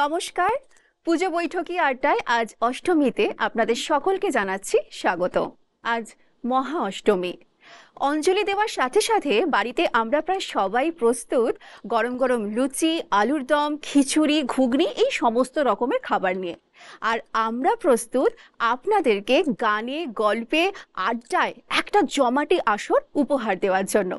নমস্কার, পুজো বৈঠকি আড্ডায় আজ অষ্টমীতে আপনাদের সকলকে জানাচ্ছি স্বাগত। আজ মহা অষ্টমী। অঞ্জলি দেওয়ার সাথে সাথে বাড়িতে আমরা প্রায় সবাই প্রস্তুত গরম গরম লুচি, আলুর দম, খিচুড়ি, ঘুগনি এই সমস্ত রকমের খাবার নিয়ে। আর আমরা প্রস্তুত আপনাদেরকে গানে, গল্পে, আড্ডায় একটা জমাটি আসর উপহার দেওয়ার জন্য।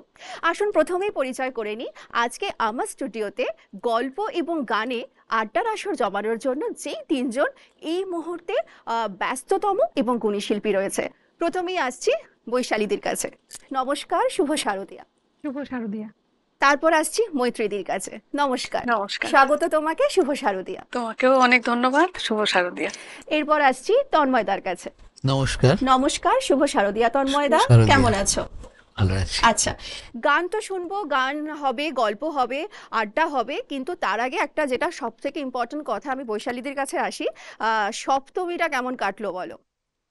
আসুন প্রথমেই পরিচয় করে নিই। আজকে আমার স্টুডিওতে গল্প এবং গানে আড্ডার আসর জমানোর জন্য যেই তিনজন এই মুহূর্তে ব্যস্ততম এবং গুণী শিল্পী রয়েছে। প্রথমেই আসছি বৈশালীদির কাছে। নমস্কার, শুভ শারদিয়া। শুভ শারদিয়া। তারপর আসছি মৈত্রীদির কাছে। নমস্কার। নমস্কার। স্বাগত তোমাকে, শুভ শারদিয়া। তোমাকেও অনেক ধন্যবাদ, শুভ শারদিয়া। এরপর আসছি তন্ময়দার কাছে। নমস্কার। নমস্কার, শুভ শারদিয়া। তন্ময়দা, শারদিয়া। কেমন আছো? ভালো আছি। আচ্ছা, গান তো শুনবো, গান হবে, গল্প হবে, আড্ডা হবে, কিন্তু তার আগে একটা যেটা সব থেকে ইম্পর্টেন্ট কথা, আমি বৈশালীদের কাছে আসি। সপ্তমীটা কেমন কাটলো বলো?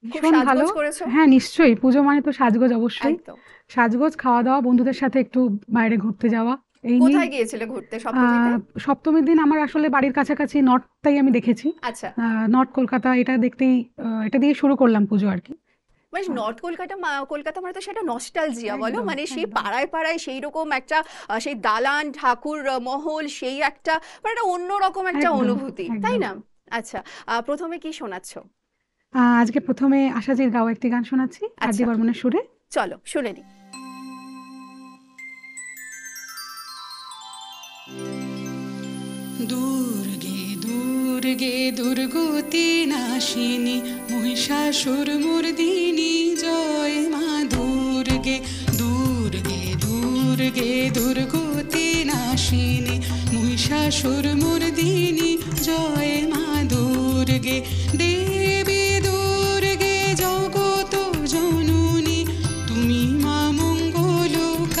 খুব ভীষণ ভালো। সাজগোজ করেছো? হ্যাঁ, নিশ্চয়ই। পুজো মানে তো সাজগোজ, অবশ্যই একদম। সাজগোজ, খাওয়া দাওয়া, বন্ধুদের সাথে একটু বাইরে ঘুরতে যাওয়া, এই নিয়ে। কোথায় গিয়েছিলে ঘুরতে সপ্তমীতে? সপ্তমীর দিন আমার আসলে বাড়ির কাছাকাছি নর্থটাই আমি দেখেছি। আচ্ছা, নর্থ কলকাতা, এটা দেখতেই এটা দিয়ে শুরু করলাম পুজো আর কি। মানে নর্থ কলকাতা, কলকাতা মানে তো সেটা নস্টালজিয়া বলো, একদম, মানে সেই একদম। পাড়ায় পাড়ায় সেই রকম একটা সেই দালান, ঠাকুর মহল, সেই একটা মানে একটা অন্যরকম একটা একদম, অনুভূতি, তাই একদম। না? আচ্ছা, প্রথমে কি শোনাচ্ছ? আজকে প্রথমে আশাজির গাওয়া একটি গান শোনাচ্ছি, আর আচ্ছা। ডি বর্মনের সুরে। চলো শুনে নি। দুর্গে দুর্গে দুর্গতি নাশিনী মহিষাসুর মর্দিনী জয় মা দুর্গে। দুর্গে দুর্গে দুর্গতি নাশিনী মহিষাসুর মর্দিনী জয় মা দুর্গে। দেবী দুর্গে জগত জননী তুমি মা মঙ্গলকারিণী।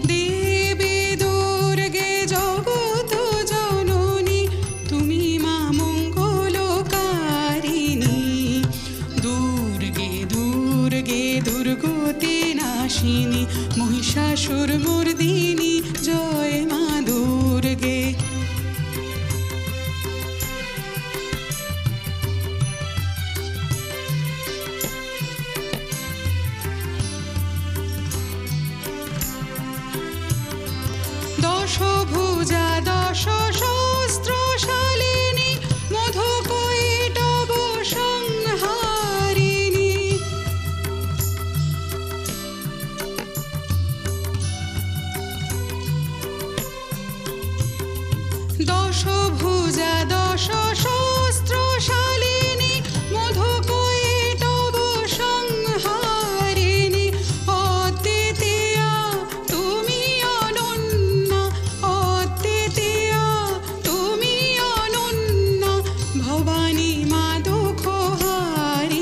দেবী দুর্গে জগত জননী তুমি মা মঙ্গলকারিণী। দুর্গে দুর্গে দুর্গতি নাশিনী মহিষাসুর মর্দিনী জয় মা দুর্গে। দশভুজা দশ সহস্রশালিনী মধুকৈটভ সংহারিণী। দশভুজা দশ সহস্রশালিনী মধুকৈটভ সংহারিণী। অদ্বিতীয়া তুমি অনন্যা, অদ্বিতীয়া তুমি অনন্যা, ভবানী মা দুঃখহারিণী।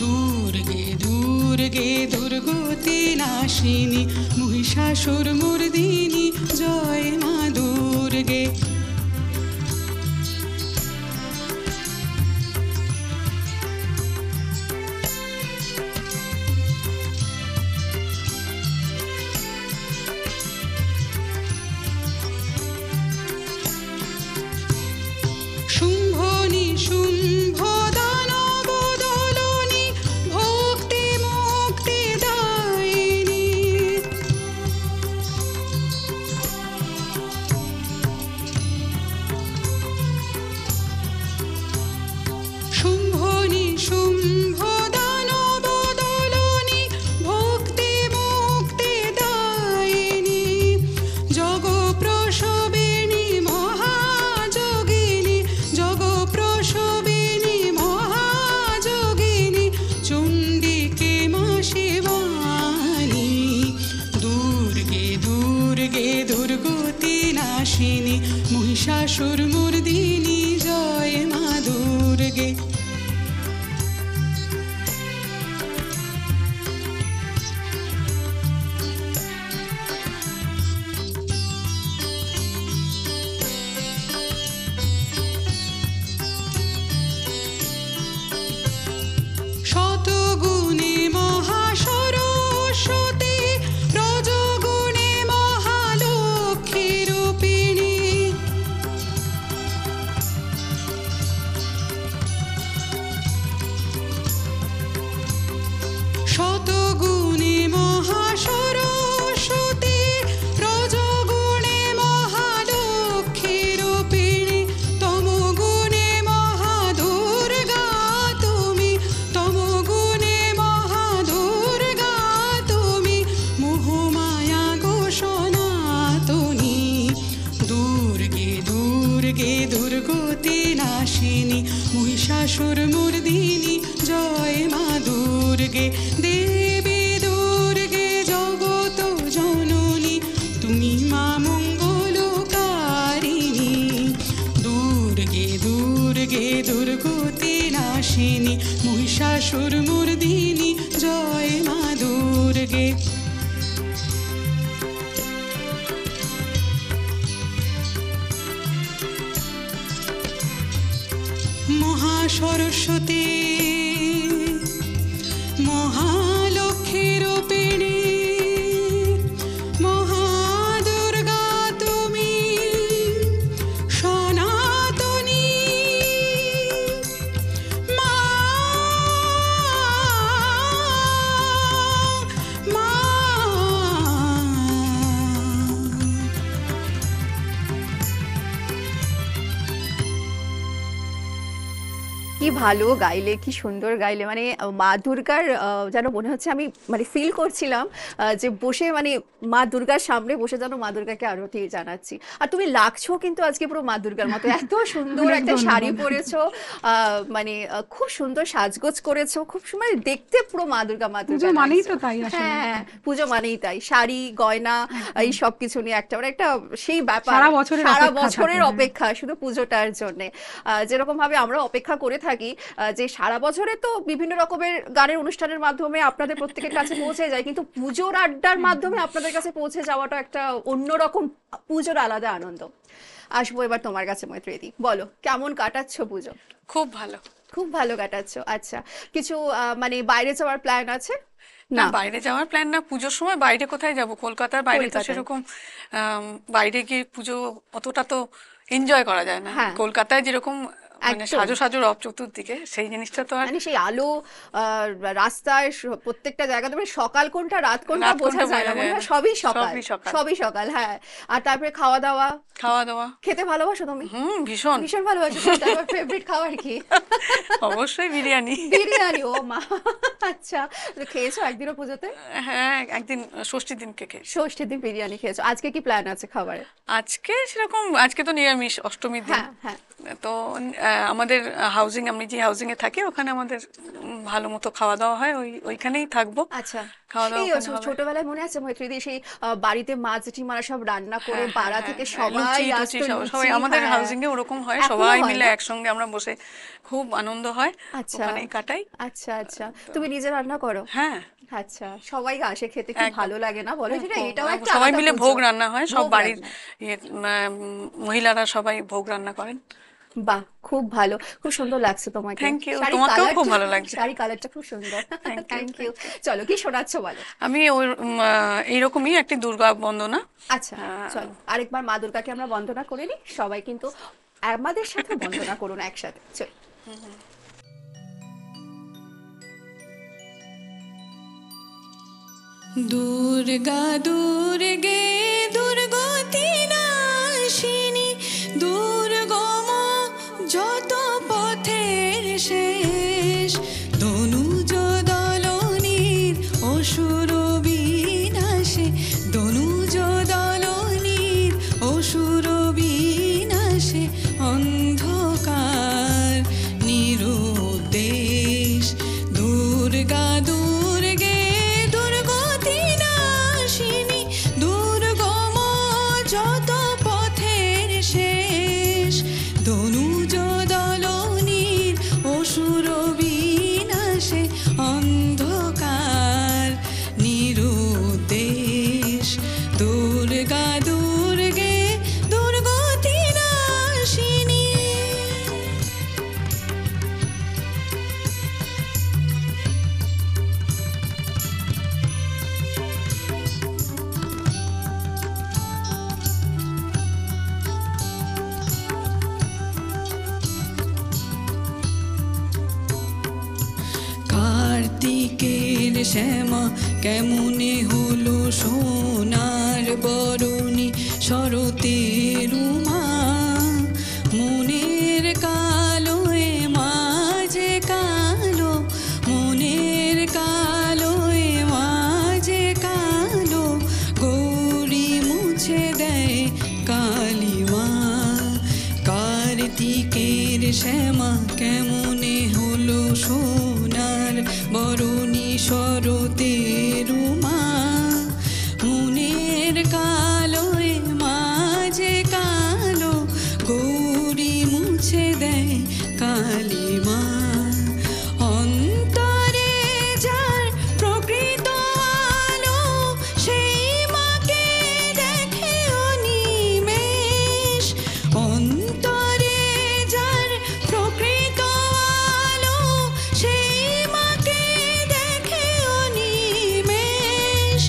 দুর্গে দুর্গে দুর্গতি নাশিনী মহিষাসুর মর্দিনী জয় মা দুর্গে। শুম্ভনি শুম্ভ দানব দলনি ভক্তি মুক্তি দায়িনী। শুম্ভনি শুম্ভ দানব দলনি ভক্তি মুক্তি দায়িনী। জগপ্রসবিনী মহাযোগিনী, জগপ্রসবিনী মহাযোগিনী, চণ্ডিকে মা শিবানী। দুর্গে দুর্গে দুর্গতি নাশিনী মহিষাসুর মর্দিনী জয় মা দুর্গে। শতগুণে মহাসরস্বতী, রজগুণে মহালক্ষ্মী রূপিণী। দুর্গে দুর্গতি নাশিনী মহিষাসুর মর্দিনী জয় মা দুর্গে দেবী দুর্গে জগত জননী তুমি মা মঙ্গলকারিণী দুর্গে দুর্গে দুর্গতি নাশিনী মহিষাসুর মর্দিনী জয় মা দুর্গে। মহাসরস্বতী মহালক্ষ্মীর রূপিণী মহাদুর্গা তুমি সনাতনী মা মা কি ভালো গাইলে, কি সুন্দর গাইলে, মানে মা দুর্গার যেন মনে হচ্ছে আমি মানে ফিল করছিলাম যে বসে মানে মা দুর্গার সামনে বসে যেন মা দুর্গাকে আরতি জানাচ্ছি। আর তুমি লাগছো কিন্তু আজকে পুরো মা দুর্গার মতো, এত সুন্দর একটা শাড়ি পরেছো, মানে খুব সুন্দর সাজগোজ করেছো, খুব মানে দেখতে পুরো মা দুর্গা মা দুর্গা মানেই তো লাগছে। তাই আসলে। হ্যাঁ, পুজো মানেই তাই, শাড়ি গয়না এই সব কিছু নিয়ে একটা মানে একটা সেই ব্যাপার, সারা বছরের সারা অপেক্ষা বছরের থাকে, অপেক্ষা শুধু পুজোটার জন্য। যেরকম ভাবে আমরা অপেক্ষা করে থাকি যে সারা বছরে তো বিভিন্ন রকমের গানের অনুষ্ঠানের মাধ্যমে আপনাদের প্রত্যেকের কাছে পৌঁছে যায়, কিন্তু পুজোর আড্ডার মাধ্যমে আপনাদের কাছে পৌঁছে যাওয়াটা একটা অন্যরকম পুজোর আলাদা আনন্দ। আসবো এবার তোমার কাছে মৈত্রীদি, বলো কেমন কাটাচ্ছ পুজো? খুব ভালো। খুব ভালো কাটাচ্ছ, আচ্ছা। কিছু মানে বাইরে যাওয়ার প্ল্যান আছে? না, বাইরে যাওয়ার প্ল্যান না। পুজোর সময় বাইরে কোথায় যাব, কলকাতার বাইরে তো কলকাতায়। সেরকম বাইরে গিয়ে পুজো অতটা তো এনজয় করা যায় না। হ্যাঁ। কলকাতায় যেরকম মানে একদম। সাজো সাজো রব চতুর্দিকে, সেই জিনিসটা তো আর মানে সেই আলো রাস্তায় প্রত্যেকটা জায়গাতে মানে সকাল কোনটা রাত কোনটা রাত বোঝা কোনটা যায় না, বোঝা মনে যায় হয় না। সবই সকাল, সবই সকাল। সবই সকাল। হ্যাঁ, আর তারপরে খাওয়া দাওয়া, খাওয়া দাওয়া খেতে ভালোবাসো তুমি? ভীষণ। ভীষণ ভালোবাসো। তোমার ফেভারিট খাবার কি? অবশ্যই বিরিয়ানি। বিরিয়ানি, ও মা, আচ্ছা। তো খেয়েছো একদিনও পুজোতে? হ্যাঁ, একদিন ষষ্ঠীর দিনকে খেয়েছি। ষষ্ঠীর দিন বিরিয়ানি খেয়েছো। আজকে কি প্ল্যান আছে খাবারে? আজকে সেরকম, আজকে তো নিরামিষ, অষ্টমীর দিন। হ্যাঁ হ্যাঁ। তো আমাদের হাউজিং, আমি যে হাউজিং এ থাকি ওখানে আমাদের ভালো মতো খাওয়া দাওয়া হয়, ওইখানেই থাকবো। আচ্ছা, খাওয়া দাওয়া এই ওখানে হবে। ছোটবেলায় মনে আছে মৈত্রীদি সেই বাড়িতে মা জেঠিমারা সব রান্না করে হ্যাঁ, পাড়া হ্যাঁ, থেকে হ্যাঁ, সবাই লুচি টুচি আসতো, সবাই লুচি, আমাদের হ্যাঁ। হাউজিং এ ওরকম হয়, এখনো সবাই হয় মিলে না? একসঙ্গে আমরা বসে খুব আনন্দ হয়, আচ্ছা ওখানেই কাটাই। আচ্ছা আচ্ছা। তুমি নিজে রান্না করো? হ্যাঁ, আচ্ছা, সবাই আসে খেতে, কি একদম। ভালো লাগে না বলো? সেটা এটাও একটা সবাই আলাদা মিলে পুজো। ভোগ রান্না হয়, সব ভোগ বাড়ির রান্না। মহিলারা সবাই ভোগ রান্না করেন। বাহ, খুব ভালো, খুব সুন্দর লাগছে তোমাকে। Thank you, শাড়ির তোমাকেও খুব colourটা- ভালো লাগছে। শাড়ির কালারটা খুব সুন্দর। Thank you, thank you. চলো, কি শোনাচ্ছ বলো? আমি এইরকমই একটি দুর্গা বন্দনা। আচ্ছা, চলো আরেকবার মা দুর্গাকে আমরা বন্দনা করে নিই। সবাই কিন্তু আমাদের সাথে বন্দনা করুন একসাথে, চলো। দুর্গা দুর্গে দুর্গতি নাশিনী দুর্গম যত পথের শেষ দনুজ দলনীর অসুর বিনাশে দনুজ দলনীর অসুর বিনাশে অন্ধকার নিরুদ্দেশ দুর্গা দুর্গে দুর্গতি নাশিনী দুর্গম যত পথের শেষ দনুজ দলনীর অসুর বিনাশে অন্ধকার নিরুদ্দেশ দুর্গা দুর্গে দুর্গতি নাশিনী। কার্তিকের শ্যামা কেমনে হলো সোনার বরণী শরতের উমা মনের কালো এ মাঝে কালো মনের কালো এ মাঝে কালো গৌরী মুছে দেয় কালিমা শ্যামা কেমনে হলো সোনার বরণী শরতের মা মনের কালোয় মাঝে কালো গৌরী মুছে দেয় কালী মা অন্তরে যার প্রকৃত আলো সেই মাকে দেখে অনিমেষ অন্তরে যার প্রকৃত আলো সেই মাকে দেখে অনিমেষ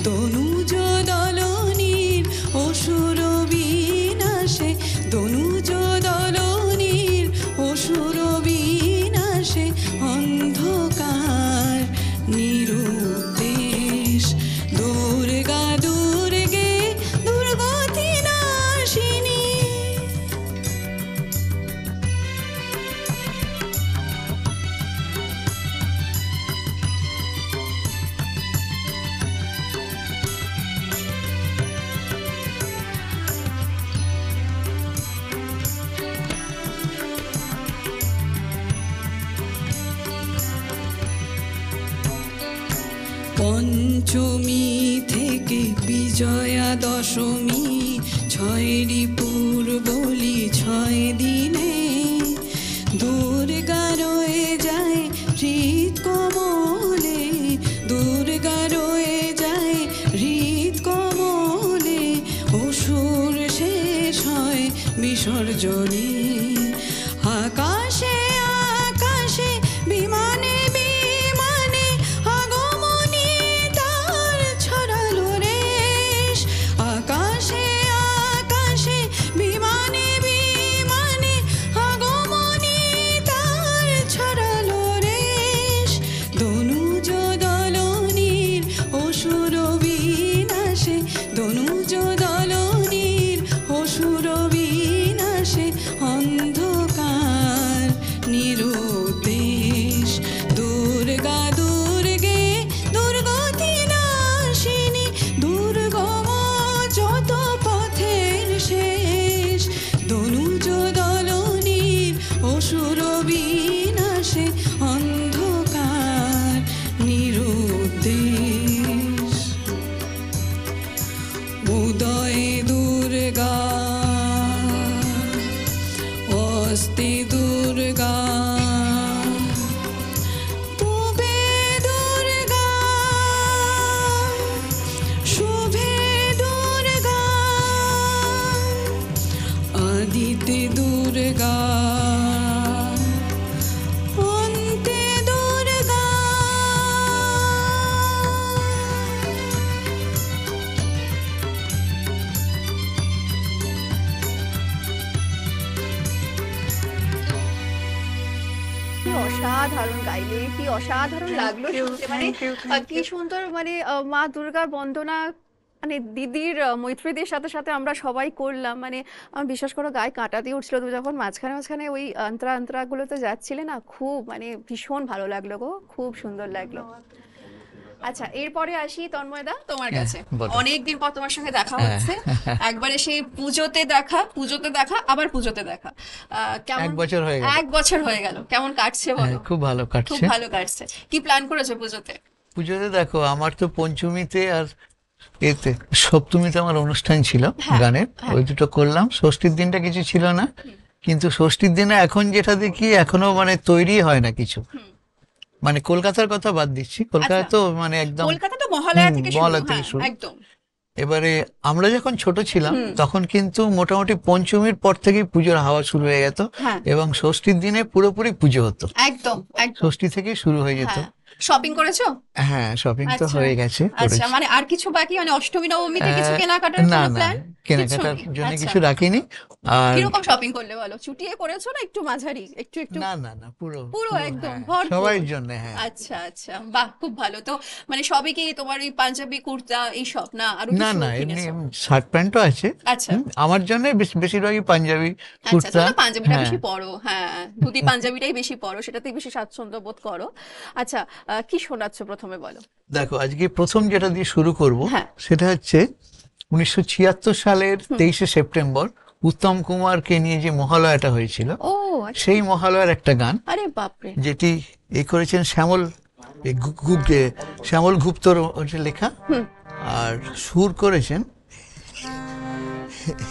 তনুজ দলনীর অসুর বিনাশে তনুজ দলনীর অসুর বিনাশে অন্ধকার নিরুদ্দেশ দুর্গা দুর্গে দুর্গতি নাশিনী পঞ্চমী থেকে বিজয়া দশমী ছয়রি পূর্বলি 6 দিনে দুর্গা রয়ে যায় হৃদ কমলে দুর্গা রয়ে যায় হৃদ কমলে অসুর শেষ হয় বিসর্জনে আকাশে আকাশে বিমানে বিমানে আগমনী তার ছড়ালো রেশ আকাশে আকাশে বিমানে বিমানে আগমনী তার ছড়ালো রেশ দনুজ দলনীর অসুর বিনাশে দনুজ দলনীর অসুর বিনাশে অন্ধকার নিরুদ্দেশ দুর্গা দুর্গে দুর্গতি নাশিনী দুর্গম যত পথের শেষ দনুজ দলনীর অসুর বিনাশে অন্ধকার নিরুদ্দেশ উদয় দুর্গা অস্তি দুর্গা পূবে দুর্গা শুভে দুর্গা আদিতে দুর্গা অন্তে দুর্গা কি অসাধারণ গাইলে, কি অসাধারণ লাগলো Thank you, শুনতে, মানে thank you, thank কি you. সুন্দর, মানে মা দুর্গার বন্দনা মানে দিদির মৈত্রীদের সাথে সাথে আমরা সবাই করলাম, মানে আমার বিশ্বাস করো গায়ে কাঁটা দিয়ে উঠছিল। তুমি যখন মাঝখানে মাঝখানে ওই অন্তরাগুলোতে যাচ্ছিলে না, খুব মানে ভীষণ ভালো লাগলো গো, খুব সুন্দর লাগলো। আচ্ছা, এরপরে আসি তন্ময়দা তোমার কাছে। বলো। অনেকদিন পর তোমার সঙ্গে দেখা হচ্ছে, একবারে সেই পুজোতে দেখা আবার পুজোতে দেখা। কেমন 1 বছর হয়ে গেল। 1 বছর হয়ে গেল, কেমন কাটছে বলো? খুব ভালো খুব কাটছে। ভালো কাটছে। কি প্ল্যান করেছো পুজোতে? পুজোতে দেখো, আমার তো পঞ্চমীতে আর এতে সপ্তমীতে আমার অনুষ্ঠান ছিল হ্যাঁ, গানের, হ্যাঁ। ওই দুটো করলাম। ষষ্ঠীর দিনটা কিছু ছিল না, কিন্তু ষষ্ঠীর দিনে এখন যেটা দেখি এখনো মানে তৈরি হয় না কিছু। মানে কলকাতার কথা বাদ দিচ্ছি, কলকাতা তো মানে একদম কলকাতা তো মহালয়া থেকে শুরু, মহালয়া থেকে হ্যাঁ, শুরু। একদম। এবারে আমরা যখন ছোট ছিলাম তখন কিন্তু মোটামুটি পঞ্চমীর পর থেকেই পুজোর হাওয়া শুরু হয়ে যেত, হ্যাঁ। এবং ষষ্ঠীর দিনে পুরোপুরি পুজো হতো, একদম একদম। ষষ্ঠী থেকেই শুরু হয়ে যেত। হ্যাঁ। শপিং করেছো? হ্যাঁ, শপিং তো আচ্ছা, হয়ে গেছে, আচ্ছা, করেছি। মানে আর কিছু বাকি, মানে অষ্টমী নবমীতে কিছু কেনাকাটার না কোনো না, প্ল্যান? কেনাকাটার কিছু নেই? জন্য আচ্ছা। কিছু রাখিনি। আর কিরকম শপিং করলে বলো? চুটিয়ে করেছো না একটু মাঝারি, একটু একটু? না না না, পুরো পুরো একদম হ্যাঁ, ভরপুর। সবার জন্য। হ্যাঁ, আচ্ছা আচ্ছা, বাহ, খুব ভালো। তো মানে সবই কি তোমার ওই পাঞ্জাবি কুর্তা এইসব, না আরো না কিছু না, এমনি কিনেছো? শার্ট প্যান্টও আছে। আচ্ছা আমার জন্য বেশিরভাগই পাঞ্জাবি আচ্ছা, কুর্তা। তুমি তো পাঞ্জাবিটা হ্যাঁ, বেশি পরো, হ্যাঁ, ধুতি পাঞ্জাবিটাই বেশি পরো, সেটাতেই বেশি স্বাচ্ছন্দ্য বোধ করো। আচ্ছা, কি শোনাচ্ছ প্রথমে বলো? দেখো, আজকে প্রথম যেটা দিয়ে শুরু করব হ্যাঁ। সেটা হচ্ছে 1976 সালের 23শে সেপ্টেম্বর উত্তম কুমারকে নিয়ে যে মহালয়াটা হয়েছিল, ও আচ্ছা। সেই মহালয়ার একটা গান, আরে বাপরে। যেটি করেছেন শ্যামল শ্যামল গুপ্তর ওটা লেখা, আর সুর করেছেন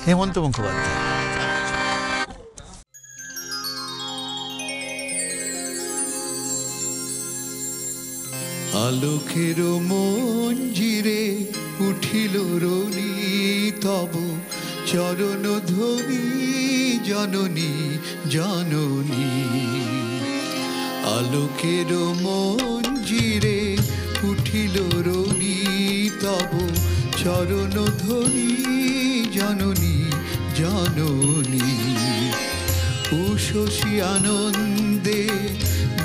হেমন্ত মুখোপাধ্যায়। আলোকের মঞ্জিরে উঠিল রনি তব চরণ ধ্বনি জননী জননী। আলোকের মঞ্জিরে উঠিল রনি তব চরণ ধ্বনি জননী জননী। উষসী আনন্দে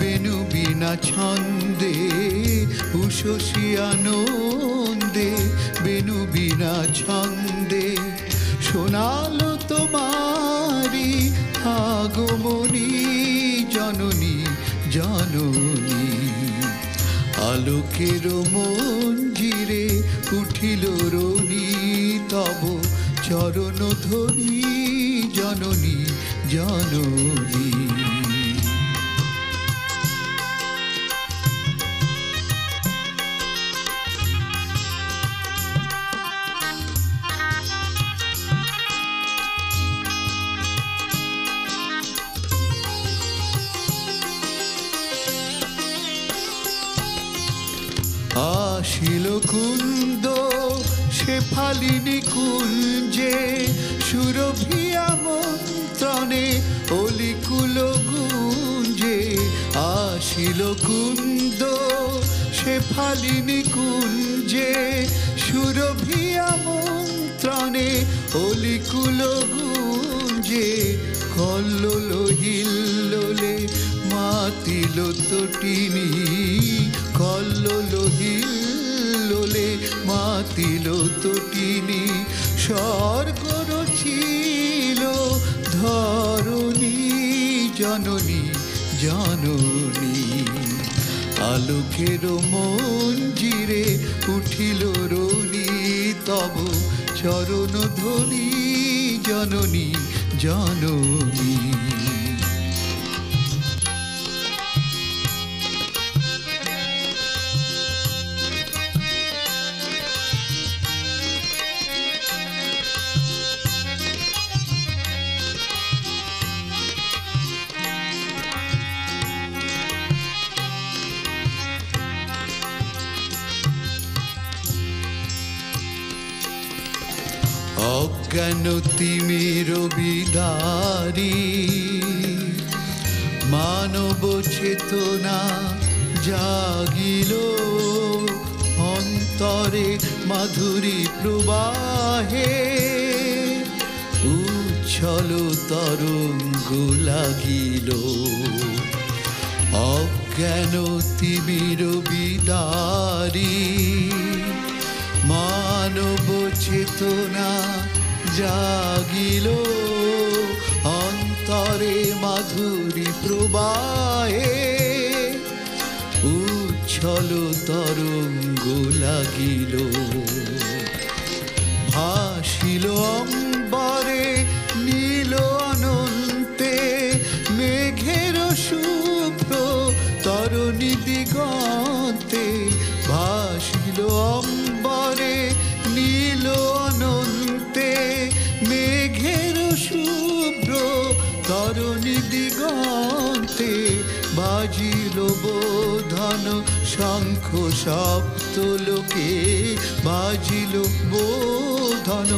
বেনু বিনা ছন্দে, উষসী আনন্দে বেনু বিনা ছন্দে, শোনালো তোমারি আগমনী জননী জননী। আলোকের মঞ্জিরে উঠিল রনি তব চরণ ধ্বনি জননী জননী। আসিল কুন্দ শেফালিনী কুঞ্জে, সুরভিয়া মন্ত্রণে অলিকুল গুঞ্জে। আসিল কুন্দ শেফালিনী কুঞ্জে, সুরভিয়া মন্ত্রণে অলিকুল গুঞ্জে। কল্লোল হিল্লোলে মাতিল তটিনী, কল্লোল হিল্লোলে মাতিল তটিনী। স্বর্গ রচিল ধরণী জননী জননী। আলোকের মঞ্জিরে উঠিল রনি তব চরণ ধ্বনি জননী জননী। অজ্ঞান তিমির বিদারি মানব চেতনা জাগিল, অন্তরে মাধুরী প্রবাহে উচ্ছল তরঙ্গ লাগিল। অজ্ঞান তিমির বিদারি মানব চেতনা জাগিল, অন্তরে মাধুরী প্রবাহে উচ্ছল তরঙ্গ লাগিল। ভাসিল অম্বরে নীল অনন্তে, মেঘের শুভ্র তরণী দিগন্তে। ভাসিল অম্বরে নীল অনন্তে, মেঘের শুভ্র তরণী দিগন্তে। বাজিল বোধন শঙ্খ সপ্তলোকে, বাজিল বোধন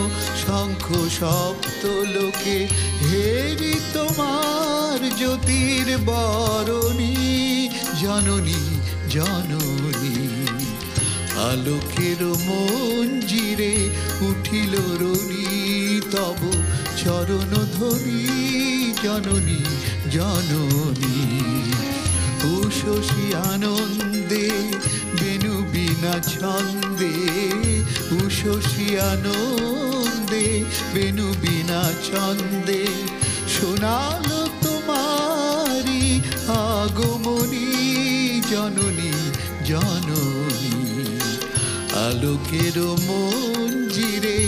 শঙ্খ সপ্তলোকে। হেরি তোমার জ্যোতির বরণী জননী জননী। আলোকের মঞ্জিরে উঠিল রনি তব চরণ ধ্বনি জননী জননী। উষসী আনন্দে বেনু বিনা ছন্দে, উষসী আনন্দে বেনু বিনা ছন্দে। শোনালো তোমারি আগমনী জননী জননী। আলোকের মঞ্জিরে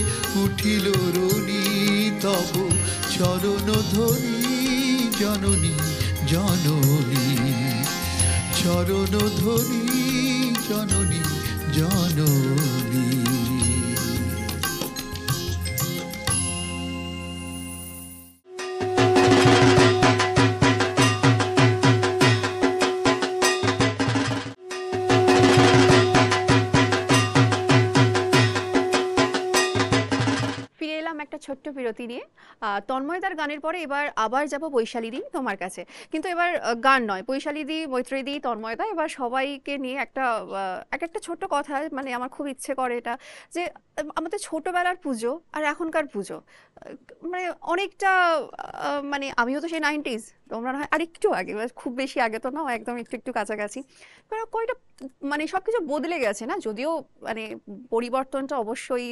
উঠিল রনি তব চরণ ধ্বনি জননী জননী চরণ ধরি জননী জননী। ফিরে এলাম একটা ছোট্ট বিরতি নিয়ে। তন্ময়দার গানের পরে এবার আবার যাব বৈশালীদি তোমার কাছে, কিন্তু এবার গান নয়, বৈশালীদি, মৈত্রীদি, তন্ময়দা, এবার সবাইকে নিয়ে একটা ছোট্ট কথা, মানে আমার খুব ইচ্ছে করে এটা, যে আমাদের ছোটবেলার পুজো আর এখনকার পুজো মানে অনেকটা মানে আমিও তো সেই 90s, তোমরা না হয় আর একটু আগে, খুব বেশি আগে তো না, একদম একটু একটু কাছাকাছি, কয়টা মানে সবকিছু বদলে গেছে না, যদিও মানে পরিবর্তনটা অবশ্যই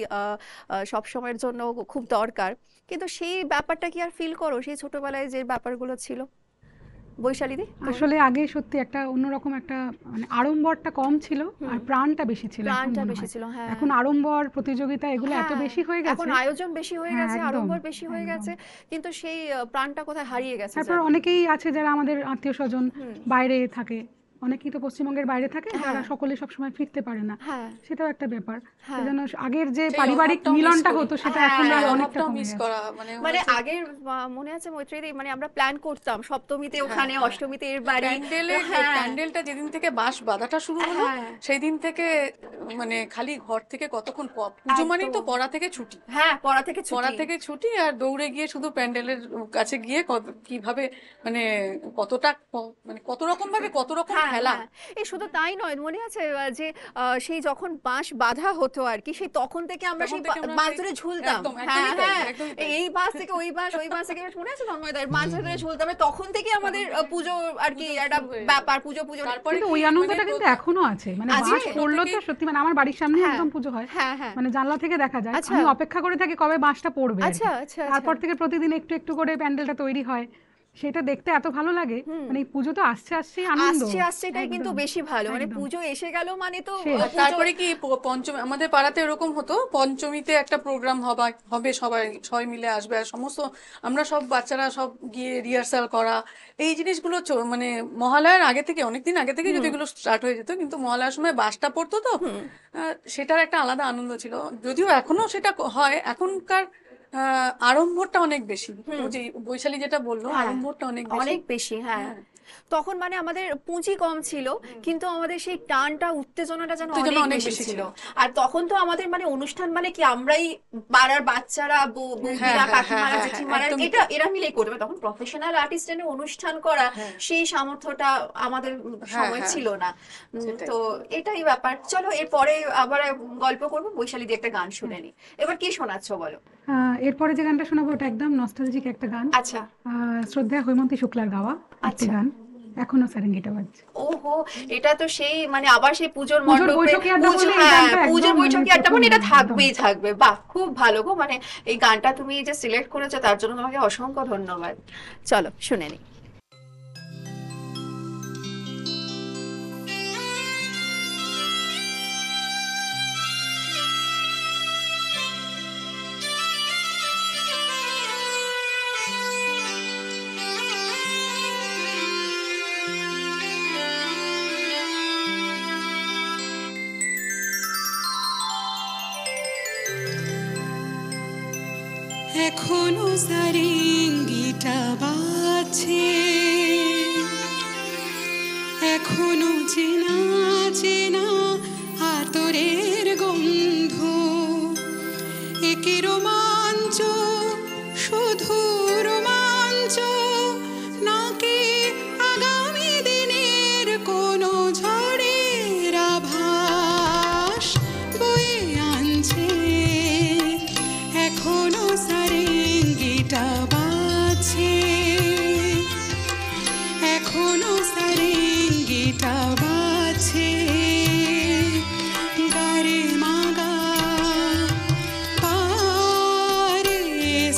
সব সময়ের জন্য খুব দরকার, কিন্তু সেই ব্যাপারটা কি আর ফিল করো সেই ছোটবেলায় যে ব্যাপারগুলো ছিল? বৈশালীদি আসলে আগে সত্যি একটা অন্যরকম একটা মানে আড়ম্বরটা কম ছিল আর প্রাণটা বেশি ছিল। এখন প্রাণটা মনে বেশি হয়। ছিল, হ্যাঁ। এখন আড়ম্বর, প্রতিযোগিতা এগুলো এত হ্যাঁ, বেশি হয়ে এখন গেছে। আয়োজন বেশি হয়ে হ্যাঁ, গেছে, একদম, আড়ম্বর বেশি হয়ে একদম। গেছে, কিন্তু সেই প্রাণটা কোথায় হারিয়ে গেছে তারপর যেন। অনেকেই আছে যারা আমাদের আত্মীয় স্বজন বাইরে থাকে, অনেকেই তো পশ্চিমবঙ্গের বাইরে থাকে, যারা সকলে সবসময় ফিরতে পারে না, হ্যাঁ, সেটাও একটা ব্যাপার। হ্যাঁ। সেজন্য আগের যে সেই পারিবারিক অভাবটাও miss মিলনটা করি। হতো সেটা হ্যাঁ, এখন আর সেই অনেকটা অভাবটাও কমে মিস গেছে। করা মানে হয়েছে। আগের মনে আছে মৈত্রীদি, মানে আমরা প্ল্যান করতাম সপ্তমীতে ওখানে, হ্যাঁ। অষ্টমীতে এর বাড়ি, প্যান্ডেলের প্যান্ডেলটা যেদিন থেকে বাঁশ বাঁধাটা শুরু হলো, হ্যাঁ। সেই দিন থেকে মানে খালি ঘর থেকে কতক্ষণ পুজো মানেই তো একদম। পড়া থেকে ছুটি, হ্যাঁ, পড়া থেকে ছুটি। পড়া থেকে ছুটি, আর দৌড়ে গিয়ে শুধু প্যান্ডেলের কাছে গিয়ে কিভাবে মানে কতটা মানে কত রকম ভাবে কত রকম হ্যাঁ, খেলা। হ্যাঁ। এই শুধু তাই নয়, মনে আছে যে সেই যখন বাঁশ বাঁধা হতো আর কি, সেই তখন থেকে আমরা তখন সেই থেকে আমরা বাঁশ সেই- ধরে ঝুলতাম। একদম, হ্যাঁ, একদমই তাই, হ্যাঁ। একদমই তাই। এই বাঁশ থেকে ওই বাঁশ, ওই বাঁশ থেকে, মনে আছে তন্ময়দার বাঁশ ধরে ঝুলতাম, তখন থেকে আমাদের পুজো আর কি একটা ব্যাপার, পুজো তারপরে কিন্তু কি ওই মানে আনন্দটা কিন্তু এখনো আছে, মানে আছে? বাঁশ পড়লো তো সত্যি, মানে আমার বাড়ির সামনে হ্যাঁ, একদম পুজো হয়, হ্যাঁ, হ্যাঁ। মানে জানলা থেকে দেখা যায়। আচ্ছা। আমি অপেক্ষা করে থাকি কবে বাঁশটা পড়বে আর কি। আচ্ছা, আচ্ছা, আচ্ছা। তারপর থেকে প্রতিদিন একটু একটু করে প্যান্ডেলটা তৈরি হয়, সেটা দেখতে এত ভালো লাগে। মানে এই পুজো তো আসছে আসছে আনন্দ, আসছে আসছে, এটাই কিন্তু একদম, বেশি ভালো, মানে একদম। পুজো এসে গেল মানে তো শেষ। আর তারপরে কি পঞ্চমী আমাদের পাড়াতে এরকম হতো, পঞ্চমীতে একটা প্রোগ্রাম হবে, সবাই মিলে আসবে, আর সমস্ত আমরা সব বাচ্চারা সব গিয়ে রিহার্সাল করা, এই জিনিসগুলো মানে মহালয়ার আগে থেকে, অনেকদিন আগে থেকে যদি এগুলো স্টার্ট হয়ে যেত, কিন্তু মহালয়ার সময় বাসটা পড়তো তো সেটার একটা আলাদা আনন্দ ছিল, যদিও এখনো সেটা হয়। এখনকার আড়ম্বরটা অনেক বেশি, যে বৈশালী যেটা বললো, আড়ম্বরটা অনেক বেশি। অনেক বেশি, হ্যাঁ। তখন মানে আমাদের পুঁজি কম ছিল, কিন্তু আমাদের সেই টানটা, উত্তেজনাটা যেন অনেক বেশি ছিল। আর তখন তো আমাদের মানে অনুষ্ঠান মানে কি, আমরাই পাড়ার বাচ্চারা, বৌদিরা, কাকিমারা, জেঠিমারা, এটা এরা মিলে করবে। তখন প্রফেশনাল আর্টিস্ট এনে অনুষ্ঠান করা, সেই সামর্থ্যটা আমাদের সময় ছিল না। তো এটাই ব্যাপার। চলো এরপরে আবার গল্প করবো, বৈশালী দিয়ে একটা গান শুনে নি। এবার কি শোনাচ্ছ বলো? এরপরে যে গানটা শোনাবো ওটা একদম নস্টালজিক একটা গান। আচ্ছা, শ্রদ্ধা হৈমন্তী শুক্লার গাওয়া একটি গান, এখনো সারেঙ্গিটা বাজছে। ওহো, এটা তো সেই মানে আবার সেই পুজোর পুজোর মণ্ডপে, বৈঠকি আড্ডা বলে এই হ্যাঁ, গানটা পুজোর একদম বৈঠকি মানে আড্ডা মানে এটা প্রথম, থাকবেই থাকবে। বাহ, খুব ভালো গো, মানে এই গানটা তুমি যে সিলেক্ট করেছো তার জন্য তোমাকে অসংখ্য ধন্যবাদ। চলো শুনে নি। এখনো সারেঙ্গিটা বাজছে, এখনো চেনা চেনা আতরের গন্ধ, একে রোমাঞ্চ, শুধু রোমাঞ্চ, নাকি আগামী দিনের কোনো ঝড়ের আভাস বয়ে আনছে। এখনো সারেঙ্গিটা বাজছে, এখনো সারেঙ্গিটা বাজছে, গারে মাগা পারে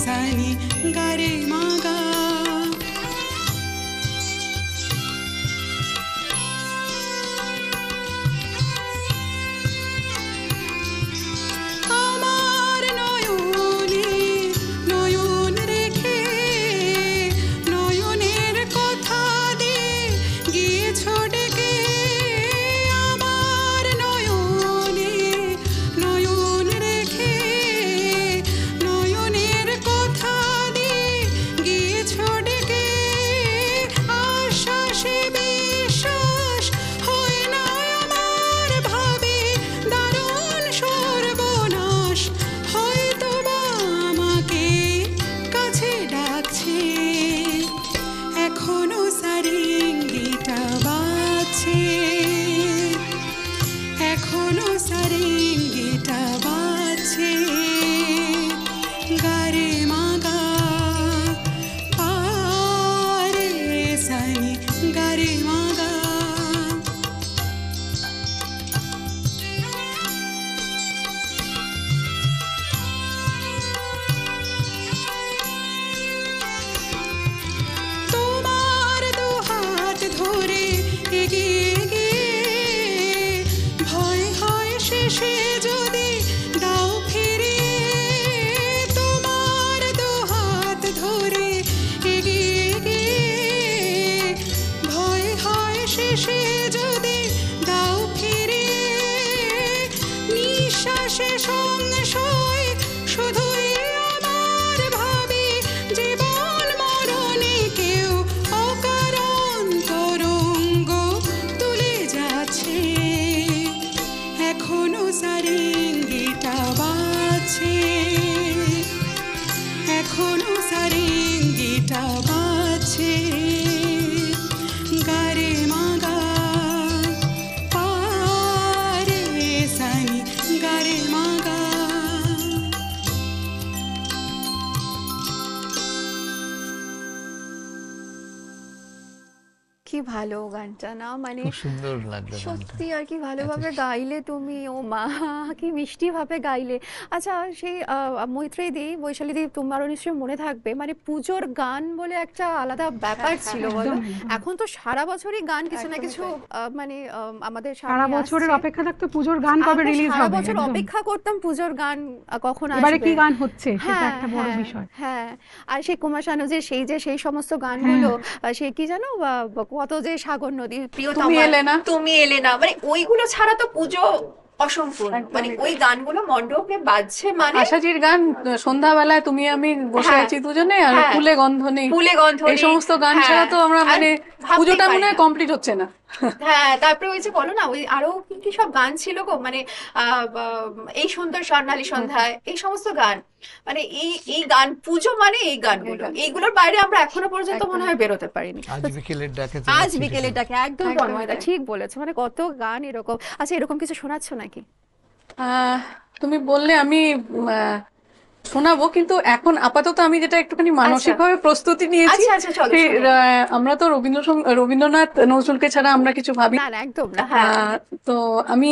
সানি, গারে মাগা। আমার নয়নে নয়ন রেখে, নয়নে কি ভালো গানটা না, মানে খুব সুন্দর লাগলো গানটা। সত্যি আর কি ভালোভাবে গাইলে তুমি, ও মা কি মিষ্টি ভাবে গাইলে। আচ্ছা সেই মৈত্রেয়ী, বৈশালীদি, তোমারও নিশ্চয়ই মনে থাকবে, মানে পুজোর গান বলে একটা আলাদা ব্যাপার ছিল বলো। এখন তো সারা বছরই গান কিছু না কিছু মানে আমাদের সারা সামনে বছরের আসছে। অপেক্ষা থাকতো পুজোর গান কবে আমরা রিলিজ সারা হবে, বছর একদম। অপেক্ষা করতাম পুজোর গান কখন এবারে আসবে। কি গান হচ্ছে সেটা হ্যাঁ, একটা বড় হ্যাঁ, বিষয়। হ্যাঁ। আর সেই কুমার শানুজের সেই সমস্ত গানগুলো, সে কি জানো কত যে সাগর নদী, প্রিয়তমা, তুমি এলে না। তুমি এলে না, মানে ওইগুলো ছাড়া তো পুজো অসম্পূর্ণ। মানে ওই গানগুলো মণ্ডপে বাজছে মানে আশাজির গান, সন্ধ্যাবেলায় তুমি আমি বসে হ্যাঁ, আছি দুজনে, আর হ্যাঁ। ফুলে গন্ধ নেই, ফুলে গন্ধ এই নেই। সমস্ত গান হ্যাঁ, ছাড়া তো আমরা আর মানে ভাবতেই পুজোটা পারি মনে হয় না। কমপ্লিট হচ্ছে না। হ্যাঁ, তারপরে ওই যে বলো না, ওই আরো কি কি সব গান ছিল গো, মানে এই সুন্দর স্বর্ণালী সন্ধ্যায়, এই সমস্ত গান, মানে এই গান, পুজো মানে এই গানগুলো, এইগুলোর বাইরে আমরা এখনো পর্যন্ত মনে হয় বেরোতে পারিনি। আজ বিকেলের ডাকে তো আজ যাচ্ছি বিকেলের সেটা। ডাকে, একদম তন্ময়দা ঠিক বলেছো, মানে কত গান এরকম। আচ্ছা এরকম কিছু শোনাচ্ছ নাকি? তুমি বললে আমি শোনাবো, কিন্তু এখন আপাতত আমি যেটা একটুখানি মানসিকভাবে প্রস্তুতি নিয়েছি, আচ্ছা, আচ্ছা, চলো, সেই, শোনো। আমরা তো রবীন্দ্রনাথ নজরুলকে ছাড়া আমরা কিছু ভাবি না না, একদম না। হ্যাঁ, তো আমি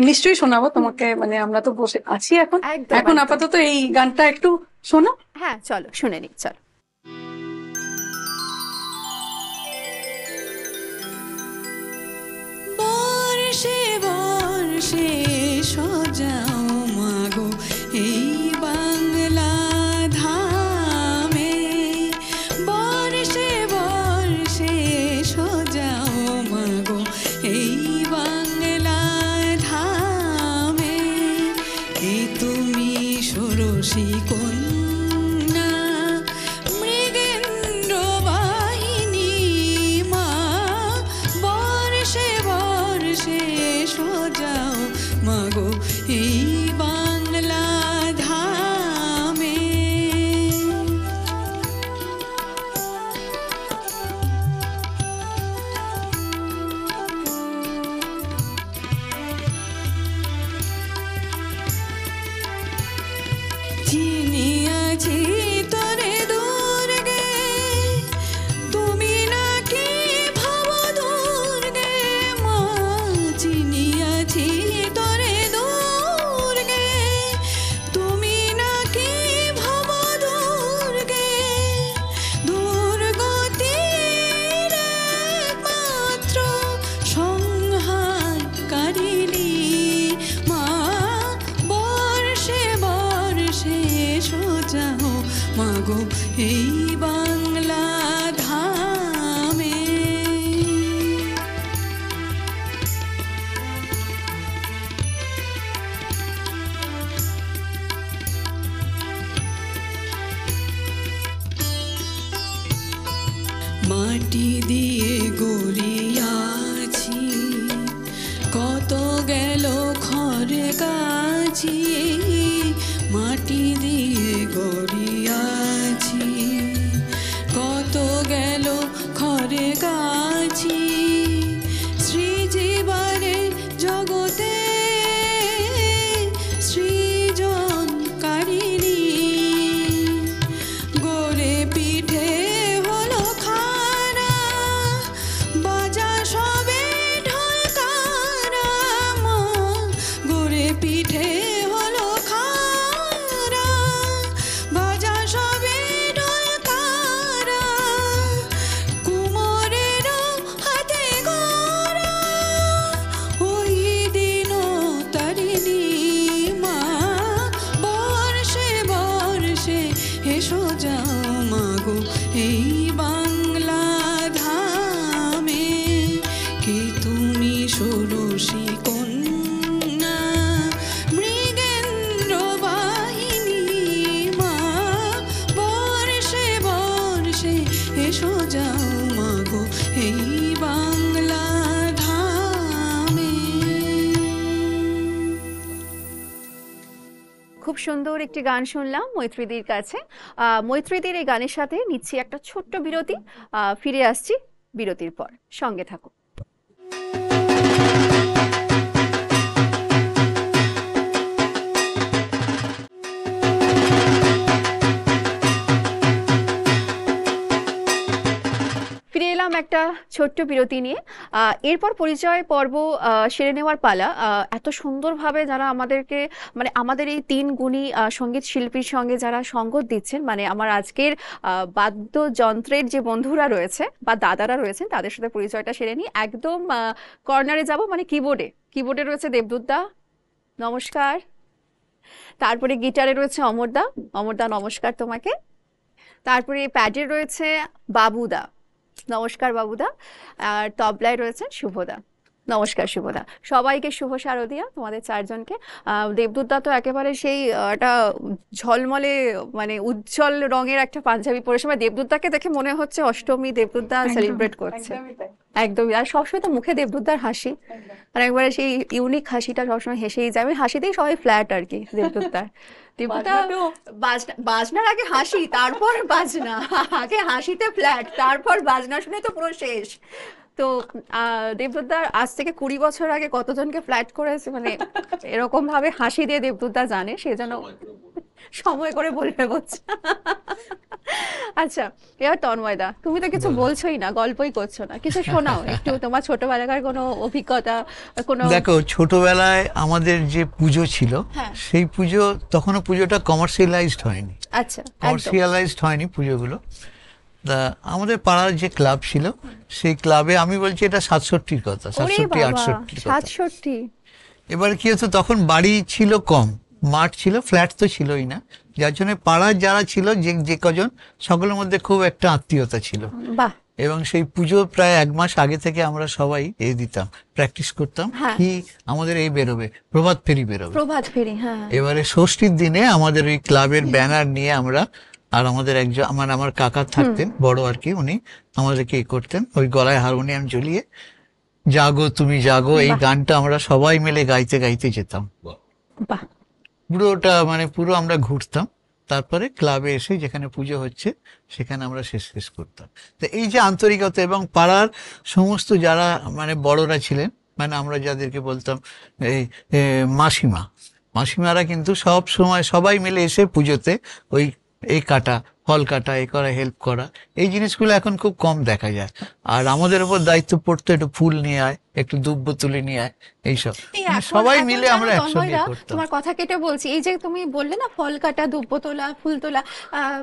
নিশ্চয়ই শোনাবো তোমাকে, মানে আমরা তো বসে আছি এখন, একদম, এখন একদম। আপাতত এই গানটা একটু শোনো। হ্যাঁ চলো শুনে নি, চলো। বর্ষে বর্ষে সজাও মাগো এই বাংলা ধামে, বর্ষে বর্ষে সজাও মাগো এই বাংলা ধামে, এ তুমি ষোড়শী কন্যা মৃগেন্দ্র বাহিনী মা, বর্ষে বর্ষে সজাও মাগো এই বাংলা ধামে। চিনিয়াছি তোরে দুর্গে, তুমি নাকি ভব দুর্গে মা, চিনিয়াছি তোরে দুর্গে, তুমি নাকি ভব দুর্গে, দুর্গতির একমাত্র সংহারকারিণী মা, বর্ষে বর্ষে সোজাও মাগো এই বাংলা ধামে। মাটি দিয়ে গড়িয়াছি কত গেল খড় গাছি, মাটি দিয়ে গড়িয়াছি কত গেল খড় গাছি, সৃজিবারে জগতে সৃজনকারিণী, গোরে পিঠে হলো খারা, বাজা সবে ঢলকারা মা, গোরে পিঠে হলো খারা, বাজা সবে ঢলকারা, কুমোরেরও হাতে গড়া ওই দিন তারিণী মা, বর্ষে বর্ষে এসো যাও মাগো এই বাংলা ধামে, কে তুমি ষোড়শী কন্যা মৃগেন্দ্র বাহিনী মা, বর্ষে বর্ষে এসো যাও মাগো এই বাংলা ধামে। খুব সুন্দর একটি গান শুনলাম মৈত্রীদির কাছে। মৈত্রীদির এই গানের সাথে নিচ্ছি একটা ছোট্ট বিরতি, ফিরে আসছি বিরতির পর, সঙ্গে থাকুন। ফিরে এলাম একটা ছোট্ট বিরতি নিয়ে। এরপর পরিচয় পর্ব সেরে নেওয়ার পালা। এত সুন্দরভাবে যারা আমাদেরকে মানে আমাদের এই তিন গুণী সঙ্গীত শিল্পীর সঙ্গে যারা সঙ্গত দিচ্ছেন, মানে আমার আজকের বাদ্যযন্ত্রের যে বন্ধুরা রয়েছে বা দাদারা রয়েছেন তাদের সাথে পরিচয়টা সেরে নিই। একদম কর্নারে যাব, মানে কিবোর্ডে রয়েছে দেবদূত দা, নমস্কার। তারপরে গিটারে রয়েছে অমরদা নমস্কার তোমাকে। তারপরে প্যাডে রয়েছে বাবুদা, নমস্কার বাবুদা। আর তবলায় রয়েছেন শুভদা, নমস্কার শুভদা। সবাইকে শুভ শারদিয়া তোমাদের চারজনকে। দেবদূতদা তো একেবারে সেই একটা ঝলমলে মানে উজ্জ্বল রঙের একটা পাঞ্জাবি পরে, সময় দেবদূতদাকে দেখে মনে হচ্ছে অষ্টমী দেবদূতদা সেলিব্রেট করছে। একদমই। আর সবসময় তো মুখে দেবদূতদার হাসি, আর একবারে সেই ইউনিক হাসিটা সবসময় হেসেই যায়। হাসিতেই সবাই ফ্ল্যাট আর কি দেবদূতদার। দেবদূতদা বাজনার আগে হাসি, তারপর বাজনা, আগে হাসিতে ফ্ল্যাট, তারপর বাজনা শুনে তো পুরো শেষ। তো দেবদূতদার আজ থেকে 20 বছর আগে কতজনকে ফ্ল্যাট করেছে, মানে এরকম ভাবে হাসি দিয়ে দেবদূতদা জানে, সে যেন সময় করে বলবে বলছে। আচ্ছা, এবার তন্ময়দা, তুমি তো কিছু বলছোই না, গল্পই করছো না, কিছু শোনাও একটু তোমার ছোটবেলাকার কোনো অভিজ্ঞতা। কোনো দেখো, ছোটবেলায় আমাদের যে পুজো ছিল, সেই পুজো তখনও পুজোটা কমার্শিয়ালাইজড হয়নি। আচ্ছা, কমার্শিয়ালাইজড হয়নি পুজোগুলো। তা আমাদের পাড়ার যে ক্লাব ছিল, সেই ক্লাবে, আমি বলছি এটা 67-র কথা, 67-68-র কথা। 67। এবার কি হতো, তখন বাড়ি ছিল কম, মাঠ ছিল, ফ্ল্যাট তো ছিলই না, যার জন্য পাড়ার যারা ছিল যে কজন, সকলের মধ্যে খুব একটা আত্মীয়তা ছিল। বাহ। এবং সেই পুজো প্রায় 1 মাস আগে থেকে আমরা সবাই দিতাম, প্র্যাকটিস করতাম কি আমাদের এই বেরোবে, প্রভাত ফেরি বেরোবে। প্রভাত ফেরি, হ্যাঁ। এবারে ষষ্ঠীর দিনে আমাদের ওই ক্লাবের ব্যানার নিয়ে আমরা, আর আমাদের একজন আমার কাকা থাকতেন বড় আর কি, উনি আমাদেরকে করতেন, ওই গলায় হারমোনিয়াম ঝুলিয়ে জাগো তুমি জাগো, এই গানটা আমরা সবাই মিলে গাইতে গাইতে যেতাম। বাহ। পুরোটা মানে পুরো আমরা ঘুরতাম, তারপরে ক্লাবে এসে যেখানে পুজো হচ্ছে সেখানে আমরা শেষ করতাম। তো এই যে আন্তরিকতা, এবং পাড়ার সমস্ত যারা মানে বড়রা ছিলেন, মানে আমরা যাদেরকে বলতাম এই মাসিমারা কিন্তু সব সময় সবাই মিলে এসে পুজোতে ওই এই কাটা, ফল কাটা, এ করা, হেল্প করা, এই জিনিসগুলো এখন খুব কম দেখা যায়। আর আমাদের উপর দায়িত্ব পড়তো একটু ফুল নিয়ে আয়, একটু দুব্ব তুলে নিয়ে আয়, এইসব সবাই মিলে আমরা একসঙ্গে করতাম। তোমার কথা কেটে বলছি, এই যে তুমি বললে না ফল কাটা, দুব্ব তোলা, ফুল তোলা,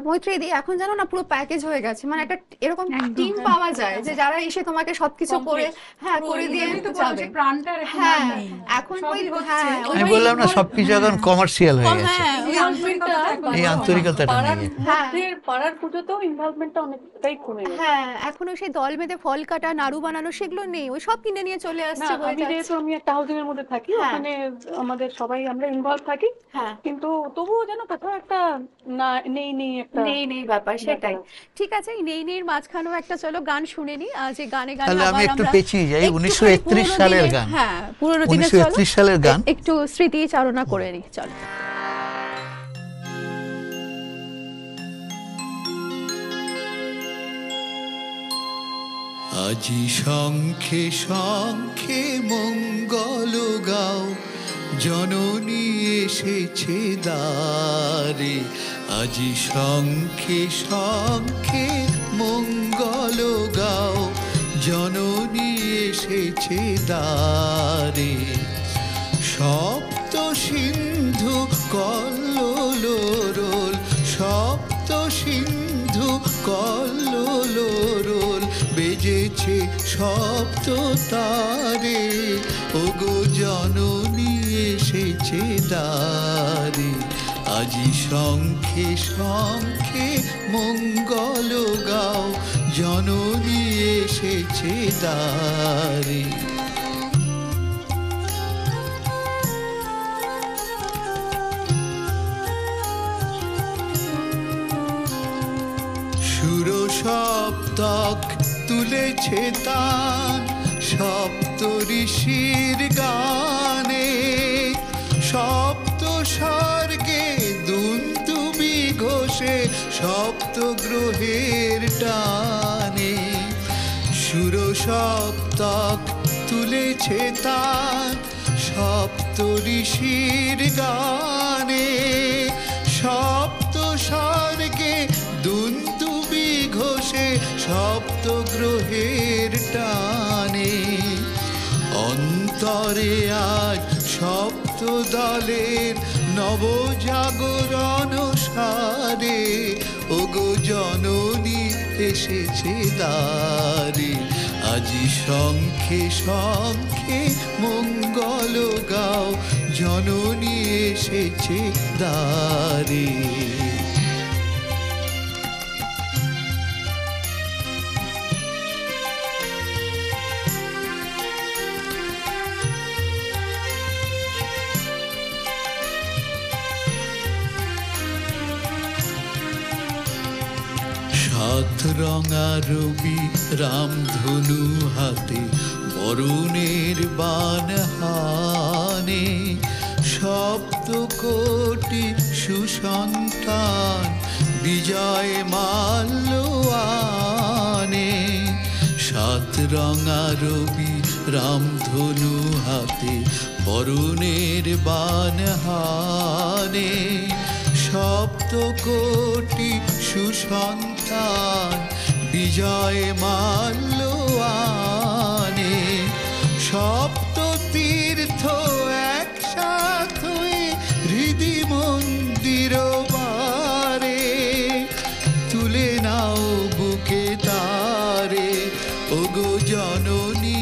মৈত্রীদি এখন জানো না পুরো প্যাকেজ হয়ে গেছে, মানে একটা এরকম টিম পাওয়া যায় যে যারা এসে তোমাকে সবকিছু করে করে দিয়ে যাবে। হ্যাঁ, এখন আমি বললাম না, সবকিছু এখন কমার্শিয়াল হয়ে গেছে, এই আন্তরিকতাটা নেই। পাড়ার পুজোতেও ইনভলভমেন্টটা অনেকটাই কমে গেছে। হ্যাঁ, এখনো সেই দল বেঁধে ফল কাটা, নাড়ু বানানো, সেগুলো নেই, ওই সব কিনে নিয়ে চলে আসছে। আমি একটা হাউজিং এর মধ্যে থাকি, ওখানে আমাদের সবাই আমরা ইনভলভ থাকি, কিন্তু তবুও যেন কোথাও একটা নেই ব্যাপার, সেটাই। ঠিক আছে, এই নেই মাঝখানেও একটা চলো গান শুনে নি। যে গানে তাহলে আমি একটু পেছিয়ে যাই, 1931 সালের গান। হ্যাঁ, পুরোনো দিনের 1931 সালের গান, একটু স্মৃতি চারণা করে নি, চলো। আজি শঙ্খে শঙ্খে মঙ্গল গাও, জননী এসেছে দ্বারে। আজি শঙ্খে শঙ্খে মঙ্গল গাও, জননী এসেছে দ্বারে। সপ্ত সিন্ধু কল্লোল, সপ্ত সিন্ধু কল্লোল, বেজেছে সপ্ত তারে। ওগো জননী এসেছে দ্বারে। আজি শঙ্খে শঙ্খে মঙ্গল গাও, জননী এসেছে দ্বারে। সুর সপ্তক তুলেছে তান, সপ্ত ঋষির গানে। সপ্ত স্বর্গে দুন্দুবি ঘোষে, সপ্ত গ্রহের টানে। সুর সপ্তক তুলেছে তান, সপ্ত ঋষির গানে। সপ্ত স্বর্গে দুন্দুবি ঘোষে, সপ্ত গ্রহের টানে, অন্তরে আজ সপ্ত দলের নবজাগরণ সারে, ওগো জননী এসেছে দ্বারে, আজি শঙ্খে শঙ্খে মঙ্গল গাও, জননী এসেছে দ্বারে। সাত রঙা রবি রামধনু হাতে, বরুণের বান হানে, সপ্ত কোটি সুসন্তান বিজয় মাল্য আনে। সাত রঙা রবি রামধনু হাতে, বরুণের বান হানে, সপ্ত কোটি সুসন্তান বিজয় মাল্য আনে। সপ্ত তীর্থ একসাথ হয়ে হৃদি মন্দির বারে, তুলে নাও বুকে তারে, ওগো জননী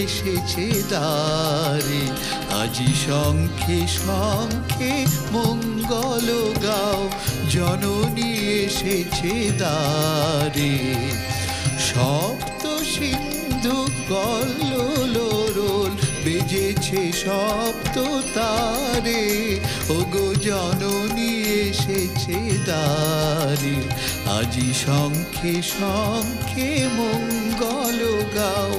এসেছে দ্বারে, আজি শঙ্খে শঙ্খে মঙ্গল গাও, জননী এসেছে দ্বারে। সপ্ত সিন্ধু কল্লোল বেজেছে সপ্ত তারে, ওগো জননী এসেছে দ্বারে, আজি শঙ্খে শঙ্খে মঙ্গল গাও,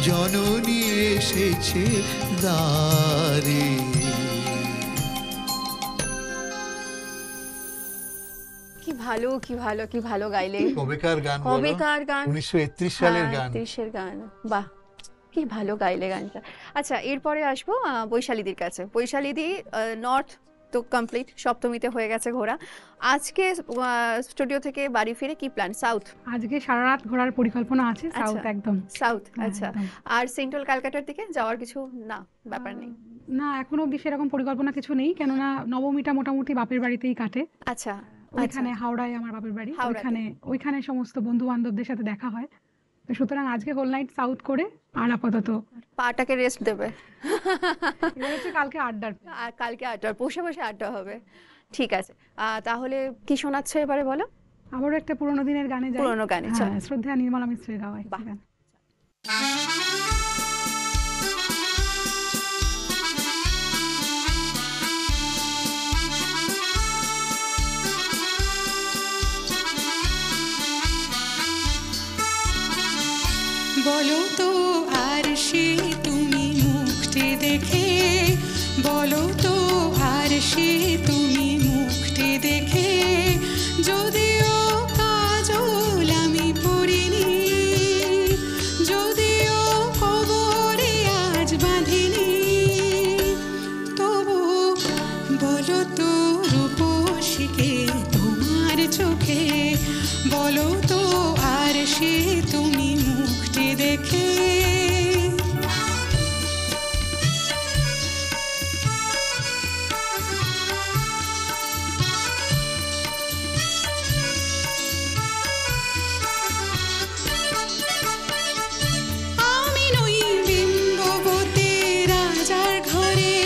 জননী এসেছে দ্বারে। কি ভালো কি ভালো কি ভালো গাইলে। কবেকার গান, কবেকার গান, 1931 সালের গান। 30-এর গান, বাহ কি ভালো গাইলে গানটা। আচ্ছা এরপরে আসবো বৈশালীদির কাছে। বৈশালীদি নর্থ তো কমপ্লিট, সপ্তমীতে হয়ে গেছে ঘোরা। আজকে স্টুডিও থেকে বাড়ি ফিরে কি প্ল্যান? সাউথ আজকে সারা রাত ঘোরার পরিকল্পনা আছে, সাউথ একদম। সাউথ, হ্যাঁ, আচ্ছা। একদম। আর সেন্ট্রাল ক্যালকাটার দিকে যাওয়ার কিছু না, ব্যাপার নেই? না, এখনো বেশি এরকম পরিকল্পনা কিছু নেই, কেননা নবমীটা মোটামুটি বাপের বাড়িতেই কাটে। আচ্ছা, ওইখানে হাওড়ায় আমার বাপের বাড়ি, হাওড়াতে। ওইখানে সমস্ত বন্ধু বান্ধবদের সাথে দেখা হয়, তো সুতরাং আজকে হোল নাইট সাউথ করে আর আপাতত পাটাকে রেস্ট দেবে। এবার হচ্ছে কালকে আড্ডার। আর কালকে আড্ডা, বসে বসে আড্ডা হবে। ঠিক আছে, তাহলে কি শোনাচ্ছে এবারে বলো? আবারও একটা পুরোনো দিনের গানে যাই। পুরোনো গানে, চল। হ্যাঁ, শ্রদ্ধা নির্মলা মিশ্রের গাওয়া একটা বাহ। গান। বলো তো আর সে তুমি মুখটি দেখে, বলো তো আর সে তুমি মুখটি দেখে, যদিও কাজল আমি পরিনি, যদিও কবরে আজ বাঁধিনি, তবু বলো তো রূপসীকে তোমার চোখে, বলো তো আর সে তুমি মুখটি দেখে। আমি নই বিম্ববতী রাজার ঘরে,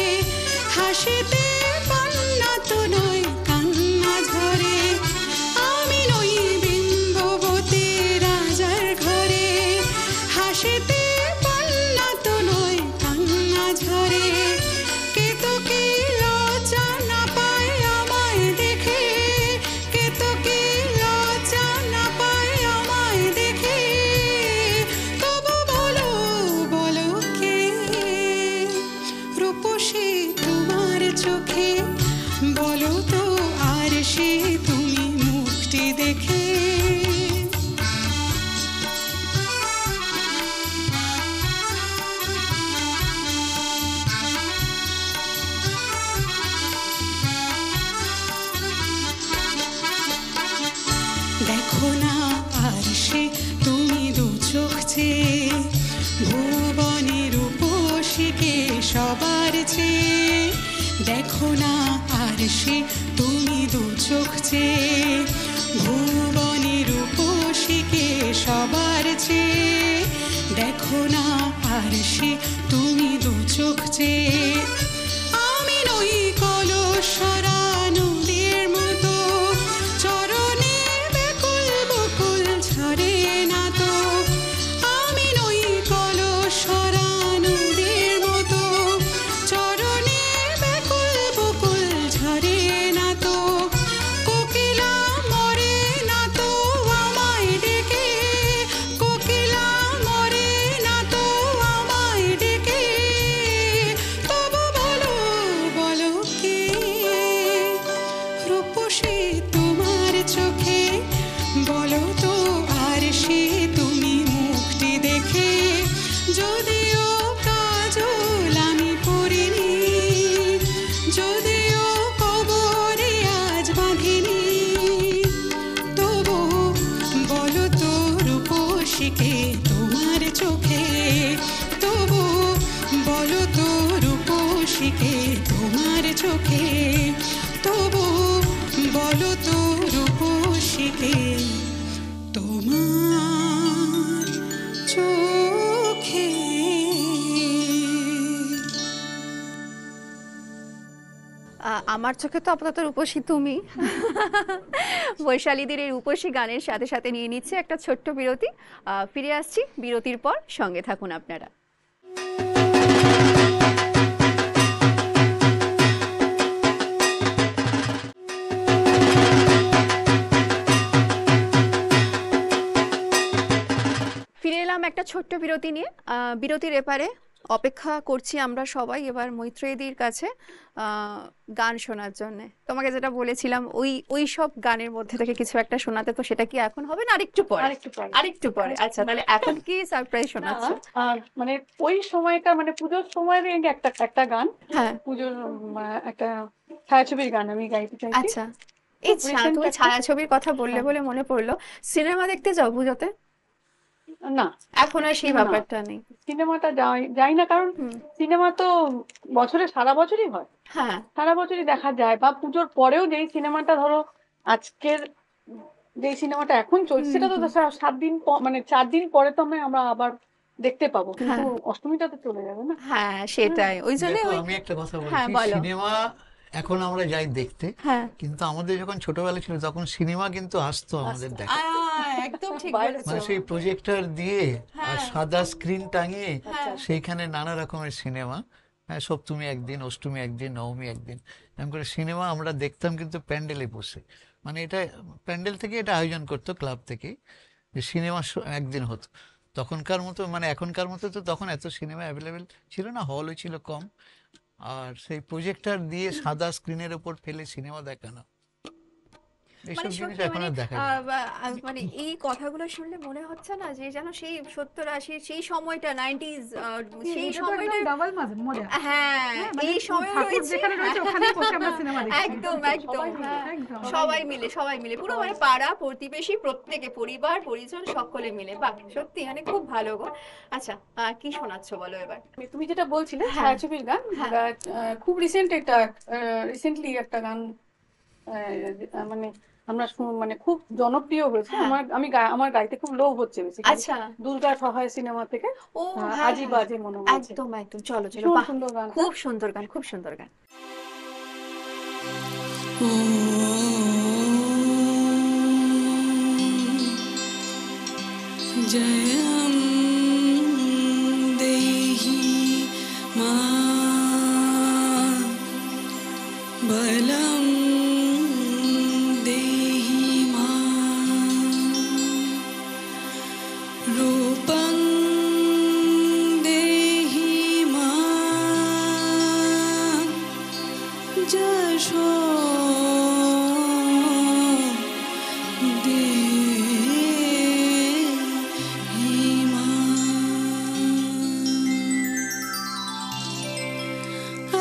হাসিতে কান্না তো নয় কান্না ঝরে, আমি নই বিম্ববতী রাজার ঘরে, হাসিতে কান্না তো নয় কান্না ঝরে, কে তো কি লজ্জা না পায় আমায় দেখে, কে তো কি লজ্জা না পায় আমায় দেখে, তবু বলো বলো কে রূপসী তোমার চোখে, বলো তো আর সে তুমি মুখটি দেখে। চেয়ে দেখো না আর সে তুমি দু চোখ চেয়ে ভুবনের রূপসীকে সবার চেয়ে দেখো না আর সে তুমি দু চোখ চেয়ে আমি নই কলসরা নদীর মতো চরণে ব্যাকুল বকুল ঝরে না তো আমি নই কলসরা নদীর মতো চরণে ব্যাকুল বকুল ঝরে না তো কোকিলা মরে না তো আমায় ডেকে কোকিলা মরে না তো আমায় ডেকে তবু বলো বলো কে রূপসী তোমার চোখে বলো তো আর সে তুমি মুখটি দেখে যদিও কাজল আমি পরিনি যদিও কবরে আজ বাঁধিনি তবু বলো তো রূপসীকে তোমার চোখে তবু বলো তো রূপসীকে তোমার চোখে তবু বলো তো রূপসীকে তোমার চোখে আমার চোখে তো আপাতত রূপসী তুমি। বৈশালীদের এই রূপসী গানের সাথে সাথে নিয়ে নিচ্ছে একটা ছোট্ট বিরতি। ফিরে আসছি বিরতির পর, সঙ্গে থাকুন আপনারা। ফিরে এলাম একটা ছোট্ট বিরতি নিয়ে। বিরতির এপারে অপেক্ষা করছি আমরা সবাই এবার মৈত্রেয়ীদির কাছে গান শোনার জন্য। তোমাকে যেটা বলেছিলাম ওই সব গানের মধ্যে থেকে কিছু একটা শোনাতে, তো সেটা কি এখন হবে না আরেকটু পরে? আরেকটু পরে। আচ্ছা, তাহলে এখন কি সারপ্রাইজ শোনাচ্ছ? আর মানে ওই সময়কার মানে পুজোর সময়ের একটা গান, হ্যাঁ, পুজোর একটা ছায়াছবির গান আমি গাইতে চাইছি। আচ্ছা। তুমি ছায়াছবির কথা বললে বলে মনে পড়লো, সিনেমা দেখতে যাও পুজোতে? না, এখন আর সেই ব্যাপারটা নেই। সিনেমাটা যাই না, কারণ সিনেমা তো বছরে সারা বছরই হয়, হ্যাঁ, সারা বছরই দেখা যায়। বা পুজোর পরেও যেই সিনেমাটা ধরো আজকের যেই সিনেমাটা এখন চলছে সেটা তো 7 দিন মানে 4 দিন পরে তো আমরা আবার দেখতে পাবো, কিন্তু অষ্টমীটা তো চলে যাবে না। হ্যাঁ, সেটাই। ওই জন্য দেখো, আমি একটা কথা হ্যাঁ, বলছি, বলো। সিনেমা এখন আমরা যাই দেখতে, হ্যাঁ, কিন্তু আমাদের যখন ছোটবেলা ছিল তখন সিনেমা কিন্তু আসতো আমাদের দেখা, একদম ঠিক বাইরে বলেছো। মানে সেই প্রজেক্টর দিয়ে আর সাদা স্ক্রিন টাঙিয়ে হ্যাঁ। সেইখানে নানা রকমের সিনেমা, সপ্তমী একদিন, অষ্টমী একদিন, নবমী একদিন, এরকম করে সিনেমা আমরা দেখতাম, কিন্তু প্যান্ডেলে বসে। মানে এটা প্যান্ডেল থেকে এটা আয়োজন করতো ক্লাব থেকে, যে সিনেমা একদিন হতো। তখনকার মতো মানে এখনকার মতো তো তখন এত সিনেমা অ্যাভেলেবেল ছিল না, হলও ছিল কম, আর সেই প্রজেক্টর দিয়ে সাদা স্ক্রিনের উপর ফেলে সিনেমা দেখানো, এইসব মানে জিনিস সত্যি এখন মানে আর দেখা যায় না। মানে এই কথাগুলো শুনলে মনে হচ্ছে না যে যেন সেই 70-80 সেই সময়টা 90s সেই সময়টা ডাবল মজা। হ্যাঁ, মানে এই সময় ঠাকুর রয়েছে। যেখানে রয়েছে ওখানেই বসে আমরা সিনেমা দেখছি। একদম হ্যাঁ। একদম। সবাই মিলে পুরো মানে পাড়া প্রতিবেশী প্রত্যেকে, পরিবার পরিজন সকলে মিলে। বাহ, সত্যি মানে খুব ভালো গো। আচ্ছা, কি শোনাচ্ছ বলো এবার? তুমি যেটা বলছিলে হ্যাঁ। ছায়াছবির গান, খুব রিসেন্টলি একটা গান মানে আমরা মানে খুব জনপ্রিয় হয়েছে। আমার গাইতে খুব লোভ হচ্ছে বেশি। আচ্ছা, দুর্গা সহায় সিনেমা থেকে ও আজি বাজে মনে হচ্ছে। একদম চলো ভীষণ বাহ, সুন্দর গান। খুব সুন্দর গান, খুব সুন্দর গান। जयं देहि मा बलं देहि मा रूपं देहि मा जशो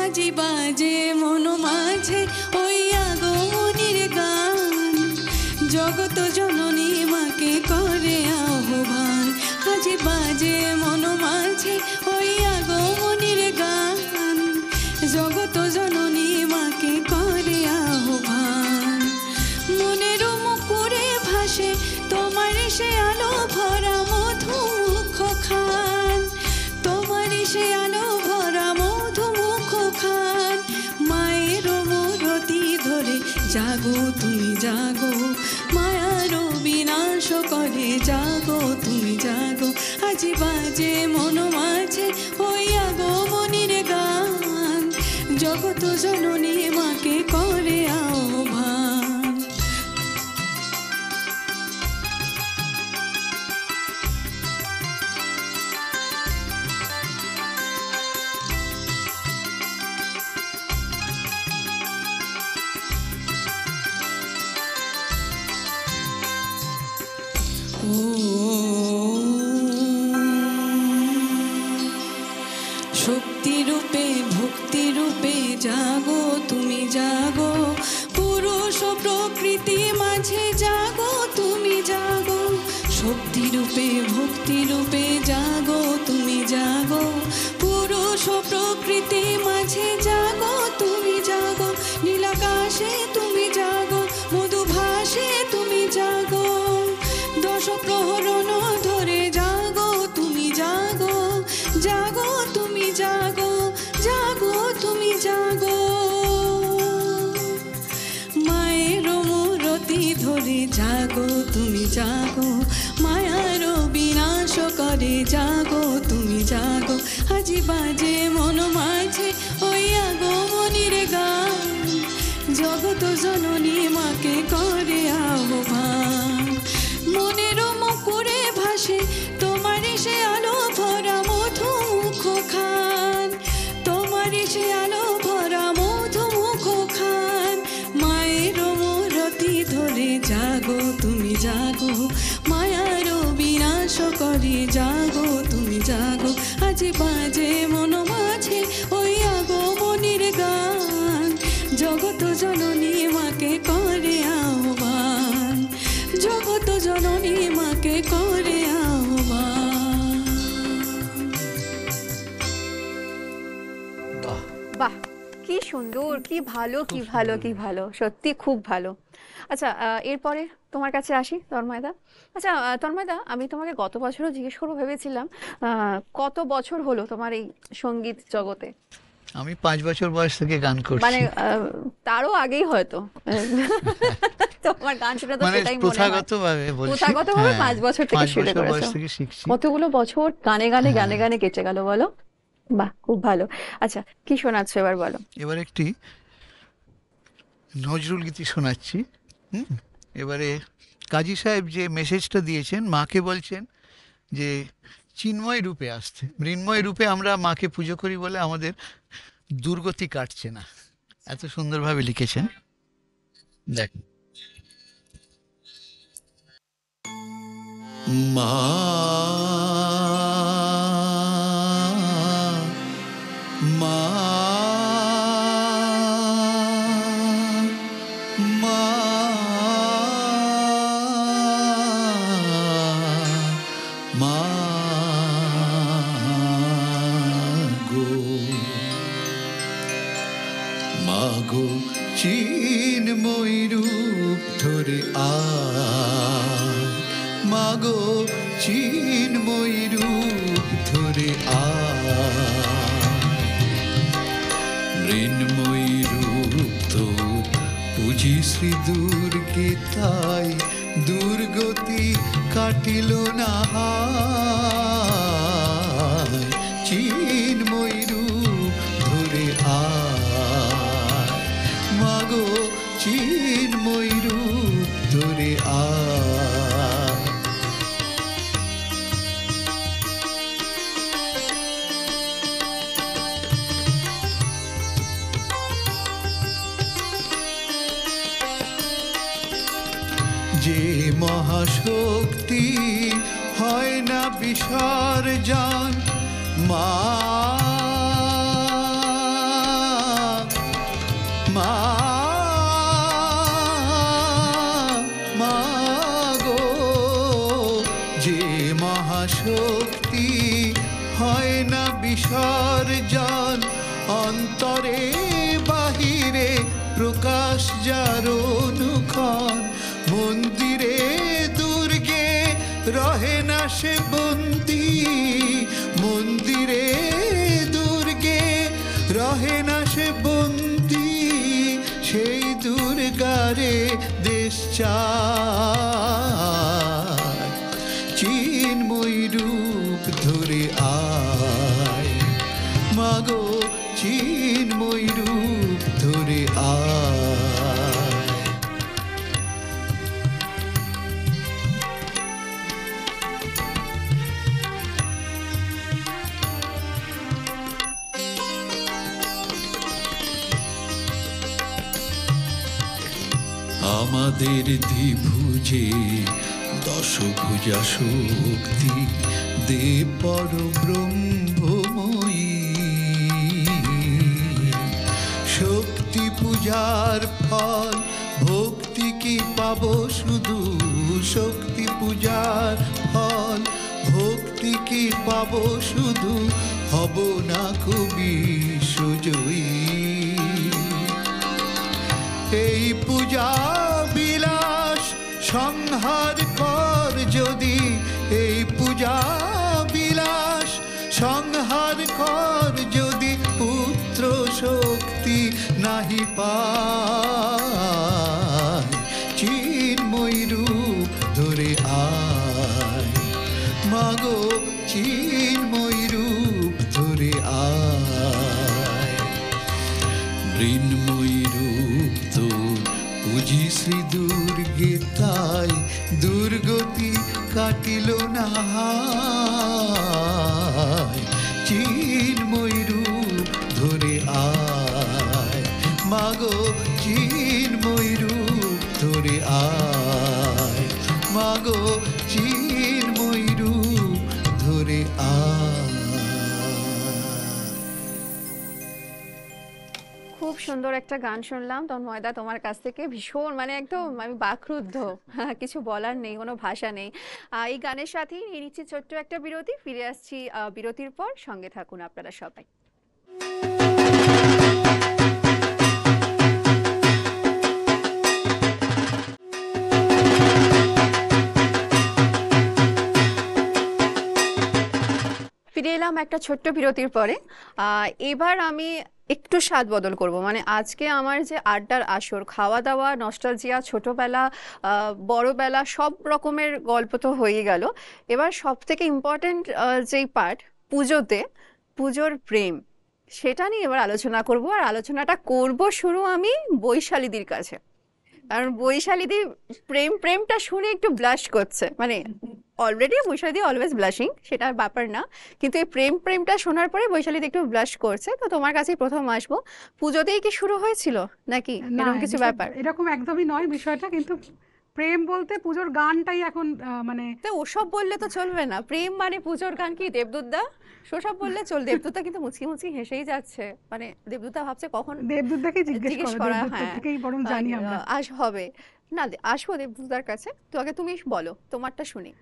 আজি বাজে মন মাঝে ওই আগমনীর গান, জগত জননী মাকে করে আহ্বান। আজি বাজে মন মাঝে ওই আগমনীর গান, জাগো, মায়ার বিনাশ করে জাগো তুমি জাগো, আজি বাজে মন মাঝে ওই আগমনীর গান, জগত জননী মাকে করে আহ্বান। শক্তি রূপে ভক্তি রূপে জাগো তুমি জাগো, পুরুষ ও প্রকৃতি মাঝে জাগো তুমি জাগো, শক্তি রূপে ভক্তি রূপে জাগো তুমি জাগো, পুরুষ ও প্রকৃতি মাঝে জাগো তুমি জাগো, নীলাকাশে তুমি জাগো, মধুভাসে তুমি জাগো, দশ প্রহরণ ধরে জাগো তুমি জাগো, জাগো তুমি জাগো, জাগো তুমি জাগো, মায়ের মূরতি ধরে জাগো তুমি জাগো, মায়ার বিনাশ করে জাগো তুমি জাগো, আজি বাজে মন মাঝে ওই আগমনীর গান, জগত জননী মাকে করে আহ্বান, মনের মুকুরে ভাসে তোমারই সে আলো ভরা মধুমুখ খান, তোমারই সে আলো ভরা মধুমুখ খান, মায়ের মূরতি ধরে জাগো তুমি জাগো, মায়ার বিনাশ করে জাগো তুমি জাগো, আজি বাজে মন মাঝে ওই আগমনীর গান, জগত জননী মাকে করে আহ্বান, জগত জননী মাকে করে আহ্বান। বাহ, কি সুন্দর, কি ভালো, কি ভালো, কি ভালো, সত্যি খুব ভালো। আচ্ছা, এরপরে তোমার কাছে আসি তন্ময়দা। আচ্ছা তন্ময়দা, আমি তোমাকে গত বছরও জিজ্ঞেস করবো ভেবেছিলাম, কত বছর হলো তোমার এই সঙ্গীত জগতে? আমি 5 বছর বয়স থেকে গান করছি। মানে তারও আগেই হয়তো তোমার গান শুনে তো মানে সেটাই মনে হয়। প্রথাগতভাবে বলছি, প্রথাগতভাবে হ্যাঁ, 5 বছর থেকে 5 শুরু বছর বয়স করেছো। থেকে শিখছি। কতগুলো বছর গানে গানে গানে গানে কেটে গেল বলো। বাহ, খুব ভালো। আচ্ছা, কি শোনাচ্ছ এবার বলো। এবার একটি নজরুল গীতি শোনাচ্ছি। এবারে কাজী সাহেব যে মেসেজটা দিয়েছেন, মাকে বলছেন যে চিন্ময় রূপে আসতে, মৃন্ময় রূপে আমরা মাকে পুজো করি বলে আমাদের দুর্গতি কাটছে না। এত সুন্দরভাবে লিখেছেন, দেখুন। মা মা মা মা গো মা গো চিন্ময় রূপ ধরে আয়, মা গো চিন্ময় রূপ ধরে আয়, মৃন্ময় রূপ তোর পুজি শ্রী দুর্গে, তাই দুর্গতি কাটিল না হায়, চিন্ময় রূপ ধরে আয়, মা গো চিন্ময় রূপ ধরে আয়। যে মহাশক্তি হয় না বিসর্জন, মা মা মা গো, যে মহাশক্তি হয় না বিসর্জন, অন্তরে বাহিরে প্রকাশ যার অনুক্ষণ, মন্দিরে দুর্গে রহে না সে বন্দী, মন্দিরে দুর্গে রহে না সে বন্দী, সেই দুর্গারে দেশ চায় চিন্ময় রূপ ধরে আয় মাগো চিন্ময় রূপ ধরে আয়। আমাদের দ্বিভুজে দশভুজা শক্তি দে পর ব্রহ্মময়ী শক্তি পূজার ফল ভক্তি কি পাবো শুধু শক্তি পূজার ফল ভক্তি কি পাবো শুধু হব না কবি সুজয়ী এই পূজা বিলাস সংহার কর যদি এই পূজা বিলাস সংহার কর যদি পুত্র শক্তি নাহি পায় চিন্ময় রূপ ধরে আয় মাগো চিন্ময় রূপ ধরে আয়। মৃন্ময় রূপ তোর পুজি শ্রী দুর্গে তাই দুর্গতি কাটিল না হায় চিন্ময় রূপ ধরে আয় মাগো চিন্ময় রূপ ধরে আয় মাগো চিন্ময় রূপ ধরে আয়। খুব সুন্দর একটা গান শুনলাম তন্ময়দা তোমার কাছ থেকে, ভীষণ মানে একদম আমি বাকরুদ্ধ, কিছু বলার নেই, কোনো ভাষা নেই। এই গানের সাথেই নিয়ে নিচ্ছি ছোট্ট একটা বিরতি, ফিরে আসছি বিরতির পর, সঙ্গে থাকুন আপনারা সবাই। ফিরে এলাম একটা ছোট্ট বিরতির পরে। এবার আমি একটু স্বাদ বদল করব, মানে আজকে আমার যে আড্ডার আসর, খাওয়া দাওয়া, নস্টালজিয়া, ছোটবেলা, বড়বেলা, সব রকমের গল্প তো হয়ে গেল। এবার সব থেকে ইম্পর্টেন্ট যেই পার্ট, পুজোতে পুজোর প্রেম, সেটা নিয়ে এবার আলোচনা করব। আর আলোচনাটা করব শুরু আমি বৈশালীদির কাছে, কারণ বৈশালীদি প্রেমটা শুনে একটু ব্লাশ করছে, মানে অলরেডি বৈশালীদি অলওয়েজ ব্লাশিং, সেটা ব্যাপার না, কিন্তু এই প্রেমটা শোনার পরে বৈশালীদি একটু ব্লাশ করছে। তো তোমার কাছেই প্রথম আসবো, পুজোতেই কি শুরু হয়েছিল নাকি এরকম কিছু ব্যাপার? এরকম একদমই নয় বিষয়টা, কিন্তু প্রেম বলতে পুজোর গানটাই এখন মানে তো ওসব বললে তো চলবে না, প্রেম মানে পুজোর গান কি দেবদূতদা সোসব বললে চল। দেবদূতদা কিন্তু মুচকি মুচকি হেসেই যাচ্ছে, মানে দেবদূতদা ভাবছে কখন দেবদূতদাকে জিজ্ঞেস করা, হ্যাঁ থেকেই বরং জানি আমরা। হবে না, আসবো দেবদূতদার কাছে। তো আগে তুমি বলো, তোমারটা শুনি।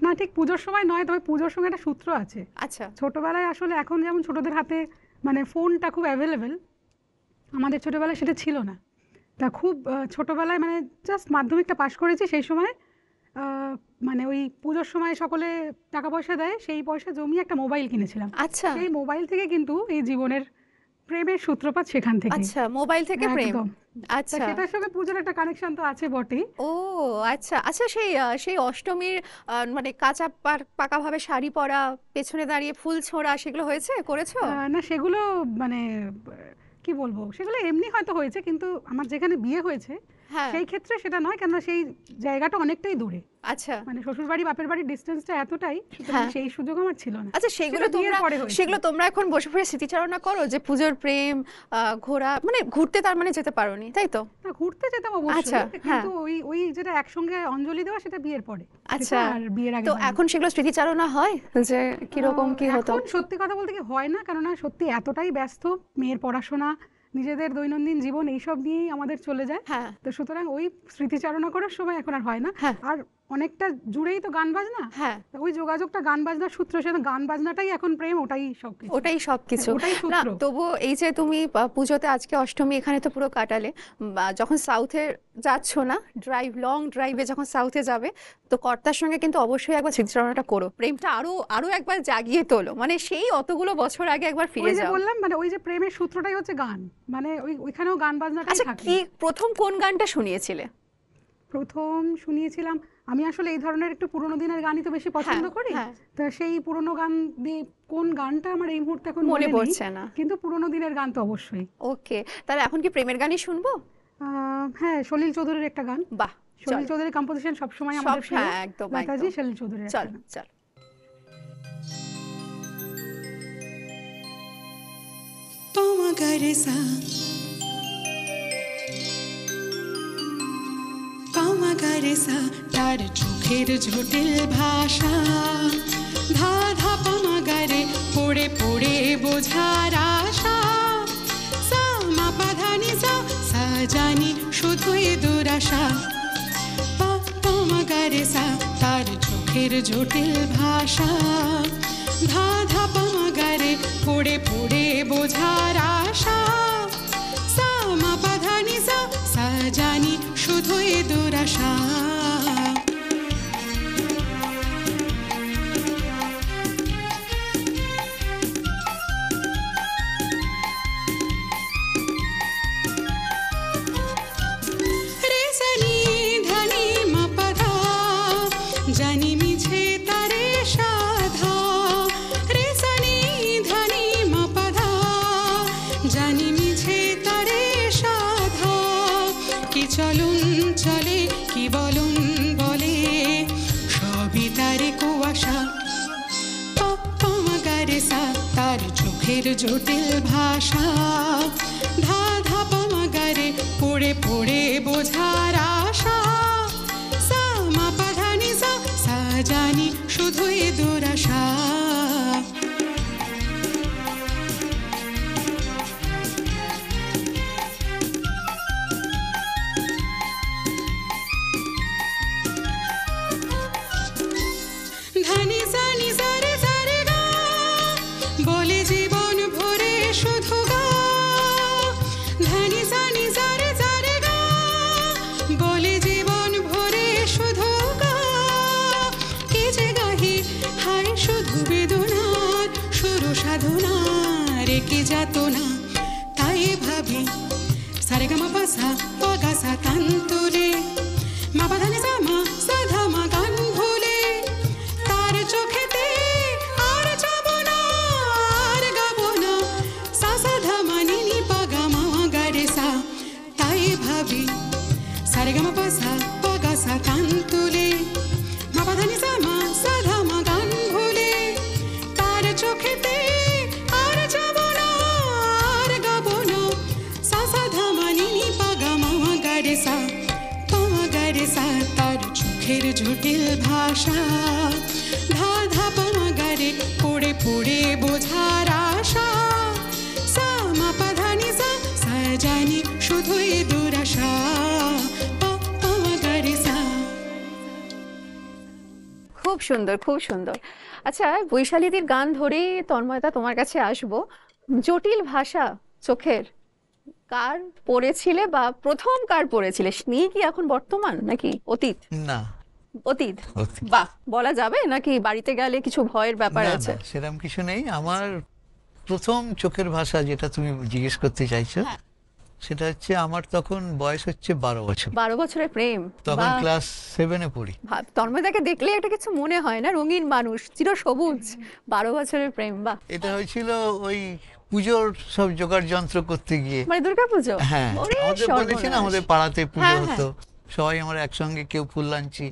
না ঠিক পুজোর সময় নয়, তবে পুজোর সঙ্গে একটা সূত্র আছে। আচ্ছা। ছোটবেলায় আসলে এখন যেমন ছোটদের হাতে মানে ফোনটা খুব অ্যাভেলেবেল, আমাদের ছোটবেলায় সেটা ছিল না। তা খুব ছোটবেলায় মানে জাস্ট মাধ্যমিকটা পাশ করেছি, সেই সময় মানে ওই পুজোর সময় সকলে টাকা পয়সা দেয়, সেই পয়সা জমিয়ে একটা মোবাইল কিনেছিলাম। আচ্ছা। সেই মোবাইল থেকে কিন্তু এই জীবনের প্রেমের সূত্রপাত সেখান থেকে। আচ্ছা, মোবাইল থেকে প্রেম। একদম। আচ্ছা, সেটার সঙ্গে পুজোর একটা কানেকশন তো আছে বটেই। ও আচ্ছা আচ্ছা, সেই অষ্টমীর মানে কাঁচা পাকাভাবে শাড়ি পরা, পেছনে দাঁড়িয়ে ফুল ছোঁড়া, সেগুলো হয়েছে, করেছো? না সেগুলো মানে কি বলবো, সেগুলো এমনি হয়তো হয়েছে, কিন্তু আমার যেখানে বিয়ে হয়েছে হ্যাঁ। সেই ক্ষেত্রে সেটা নয়, কেননা সেই জায়গাটা অনেকটাই দূরে, আচ্ছা মানে শ্বশুর বাড়ি বাপের বাড়ির ডিস্টেন্সটা এতটাই, সুতরাং হ্যাঁ। সেই সুযোগ আমার ছিল না। আচ্ছা, সেগুলো সেটা বিয়ের পরে হয়েছে। সেগুলো তোমরা এখন বসে বসে স্মৃতিচারণা করো যে পুজোর প্রেম, ঘোরা, মানে ঘুরতে তার মানে যেতে পারোনি, তাই তো? না ঘুরতে যেতাম আচ্ছা, অবশ্যই, হ্যাঁ। কিন্তু ওই যেটা একসঙ্গে অঞ্জলি দেওয়া সেটা বিয়ের পরে। আচ্ছা, সেটা আর বিয়ের আগে তো হয়নি। এখন সেগুলো স্মৃতিচারণা হয় যে কিরকম কি হতো? এখন সত্যি কথা বলতে কি হয় না, কেননা সত্যি এতটাই ব্যস্ত, মেয়ের পড়াশোনা, নিজেদের দৈনন্দিন জীবন, এইসব নিয়েই আমাদের চলে যায়। হ্যাঁ। তো সুতরাং ওই স্মৃতিচারণা করার সময় এখন আর হয় না। হ্যাঁ। আর অনেকটা জুড়েই তো গান বাজনা, হ্যাঁ। তা ওই যোগাযোগটা গান বাজনার সূত্র, সেটা গান বাজনাটাই এখন প্রেম, ওটাই সবকিছু। ওটাই সবকিছু। ওটাই না সূত্র। তবু এই যে তুমি পুজোতে আজকে অষ্টমী এখানে তো পুরো কাটালে, যখন সাউথে যাচ্ছ না, লং ড্রাইভে যখন সাউথে যাবে, তো কর্তার সঙ্গে কিন্তু অবশ্যই একবার স্মৃতিচারণাটা করো, প্রেমটা আরো একবার জাগিয়ে তোলো, মানে সেই অতগুলো বছর আগে একবার ওই ফিরে যে যাও। বললাম, মানে ওই যে প্রেমের সূত্রটাই হচ্ছে গান, মানে ওইখানেও গান বাজনাটাই আচ্ছা, থাকে। কি প্রথম কোন গানটা শুনিয়েছিলে? প্রথম শুনিয়েছিলাম, আমি আসলে এই ধরনের একটু পুরোনো দিনের গানই তো বেশি পছন্দ হ্যাঁ, করি। হ্যাঁ। তো সেই পুরোনো গান দিয়ে কোন গানটা আমার এই মুহূর্তে এখন মনে মনে নেই, পড়ছে না। কিন্তু পুরোনো দিনের গান তো অবশ্যই। ওকে, তাহলে এখন কি প্রেমের গানই শুনবো? হ্যাঁ, সলিল চৌধুরীর একটা গান। বাহ, সলিল চৌধুরীর কম্পোজিশন সবসময় আমাদের প্রিয়। হ্যাঁ, একদম লতাজি, একদম। সলিল চৌধুরীর একটা চল গান। চল। পামা গারে সা পামা গারে সা, তার চোখের জটিল ভাষা, ধা ধা পামা গারে পড়ে পড়ে বোঝার আশা, সা মা পা ধা নি সা, সা জানি শুধুই দুরাশা, পা পামা গারে সা, তার চোখের জটিল ভাষা, ধা ধা পামা গারে পড়ে পড়ে বোঝার আশা, সা মা পা ধা নি সা, সা জানি শুধুই দুরাশা। রে সা নি ধা নি মা পা ধা, জানি মিছে তারে সাধা, রে সা নি ধা নি মা পা ধা, জানি মিছে তারে সাধা, কি চলুন চলে কি বলুন বলে, সবই তারে কুয়াশা, পামা গারে সা, তার চোখের জটিল ভাষা, ধা ধা পামা গারে পড়ে পড়ে বোঝার আশা, সা মা পা ধা নি সা, সা জানি শুধুই দুরাশা। ধানি সানি সারে সারে গা, বলে জীবন ভরে শুধু গা, ধানি সানি সারে সারে গা, বলে জীবন ভরে শুধু গা, কি যে গাহি হায় শুধু বেদনার সুর সাধনার কি যাতনা, তাই ভাবি সারে গা মা পা সা পা গা সা তান তুলে, মা পা ধা নি সা মা সা ধা মা গান ভুলে, তার চোখেতে আর যাব না আর গাবো না, সা সা ধা মা নি নি পা গা মা গা রে সা, তাই ভাবি সারে গা মা পা সা পা গা সা তান তুলে, মা পা ধা নি সা মা সা ধা মা গান ভুলে, তার চোখেতে আর যাব না আর গাবো না, সা সা ধা মা নি নি পা গা মা গা রে সা, পামা গা রে সা, তার চোখের জটিল ভাষা, ধা ধা পামা গারে পড়ে পড়ে বোঝার আশা, সা মা পা ধা নি সা, সা জানি শুধুই দুরাশা, পামা গারে সা। খুব সুন্দর, খুব সুন্দর। আচ্ছা, বৈশালীদির গান ধরেই তন্ময়তা তোমার কাছে আসবো। জটিল ভাষা চোখের কার পড়েছিলে বা প্রথম কার পড়েছিলে? স্নেহ কি এখন বর্তমান নাকি অতীত? না, অতীত। অতীত। বাহ, বলা যাবে নাকি বাড়িতে গেলে কিছু ভয়ের ব্যাপার না, আছে? না, সেরকম কিছু নেই। আমার প্রথম চোখের ভাষা যেটা তুমি জিজ্ঞেস করতে চাইছো, হ্যাঁ। সেটা হচ্ছে আমার তখন বয়স হচ্ছে 12 বছর, 12 বছরের প্রেম। তখন বাহ, ক্লাস 7-এ পড়ি। ভাব, তন্ময়দাকে দেখলে এটা কিছু মনে হয় না? রঙিন মানুষ, চির সবুজ, 12 বছরের প্রেম। বাহ, এটা হয়েছিল ওই পুজোর সব জোগাড় যন্ত্র করতে গিয়ে। মানে দুর্গাপুজো? হ্যাঁ, ওরে আমাদের বলেছি না, সর্বনাশ। আমাদের পাড়াতে পুজো হ্যাঁ, হতো, সবাই আমরা একসঙ্গে, কেউ ফুল আনছি,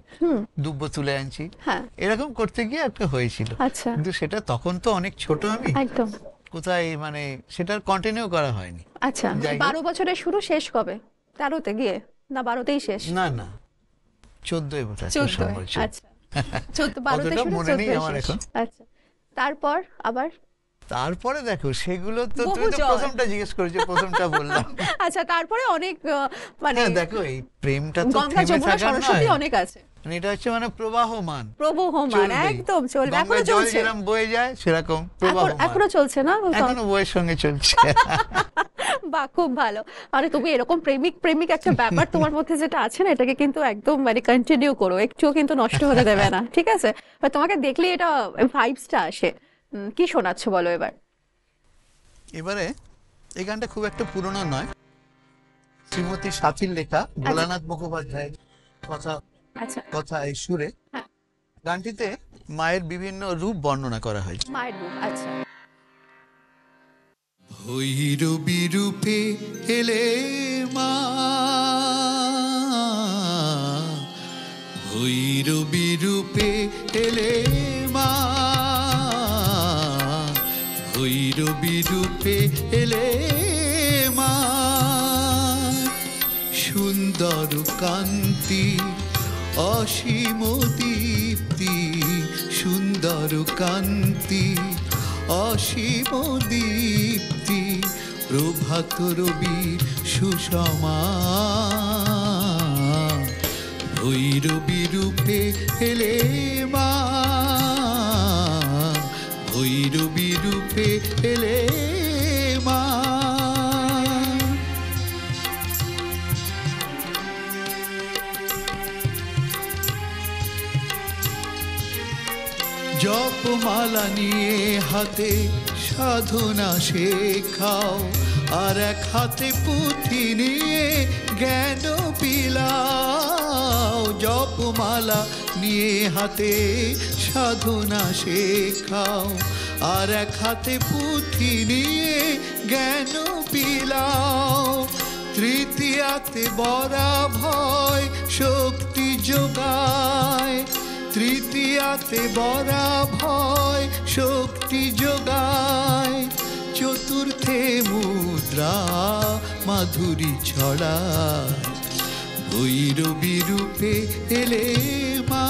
দুব্বো তুলে আনছি, হ্যাঁ, এরকম করতে গিয়ে একটা হয়েছিল। আচ্ছা, কিন্তু সেটা তখন তো অনেক ছোট আমি, একদম। কোথায় মানে সেটার কন্টিনিউ করা হয়নি। আচ্ছা, যাই হোক। 12 বছরের শুরু, শেষ কবে? 13তে গিয়ে না 12তেই শেষ? না, না, 14 বোধ হয়, 14, আচ্ছা, 12তে অতটা শুরু, মনে নেই 14 আমার শেষ। এখন। আচ্ছা, তারপর আবার? তারপরে দেখো সেগুলো তো, বহু তুমি তো জয়। প্রথমটা জিজ্ঞেস করেছো, প্রথমটা বললাম। আচ্ছা, তারপরে অনেক মানে হ্যাঁ, দেখো এই প্রেমটা তো গঙ্গা, থেমে যমুনা, থাকার সরস্বতী নয়, অনেক আছে, মানে এটা হচ্ছে মানে প্রবাহমান, প্রবহমান, চলবেই। একদম চলবে, এখনো গঙ্গার জল চলছে, যেরকম বয়ে যায় সেরকম এখনো প্রবাহমান, চলছে না? এখনো বইয়ের সঙ্গে চলছে। বাহ, খুব ভালো। মানে তুমি এরকম প্রেমিক প্রেমিক একটা ব্যাপার তোমার মধ্যে যেটা আছে না, এটাকে কিন্তু একদম মানে কন্টিনিউ করো, একটুও কিন্তু নষ্ট হতে দেবে না, ঠিক আছে? বা তোমাকে দেখলে এটা ভাইবসটা আসে। কি শোনাচ্ছ বলো এবার? এবারে এই গানটা খুব একটা পুরনো নয়, শ্রীমতী সাথীর লেখা, ভোলানাথ মুখোপাধ্যায় কথা আচ্ছা, কথা এই সুরে। হ্যাঁ। গানটিতে মায়ের বিভিন্ন রূপ বর্ণনা করা হয়েছে। মায়ের রূপ, আচ্ছা। ভৈরবী রূপে এলে মা, ভৈরবী রূপে এলে মা, ভৈরবী রূপে এলে মা, সুন্দর কান্তি অসীম দীপ্তি, সুন্দর কান্তি অসীম দীপ্তি, প্রভাত রবির সুষমা, ভৈরবী রূপে এলে মা, ভৈরবী রূপে এলে মা। জপমালা নিয়ে হাতে সাধনা শেখাও, আর এক হাতে পুঁথি নিয়ে জ্ঞান বিলাও। জপমালা নিয়ে হাতে সাধনা শেখাও, আর এক হাতে পুঁথি নিয়ে জ্ঞান বিলাও। তৃতীয়াতে বরা ভয় শক্তি যোগায়, তৃতীয়াতে বরা ভয় শক্তি যোগায়। চতুর্থে মুদ্রা মাধুরী ছড়ায়, ভৈরবী রূপে এলে মা,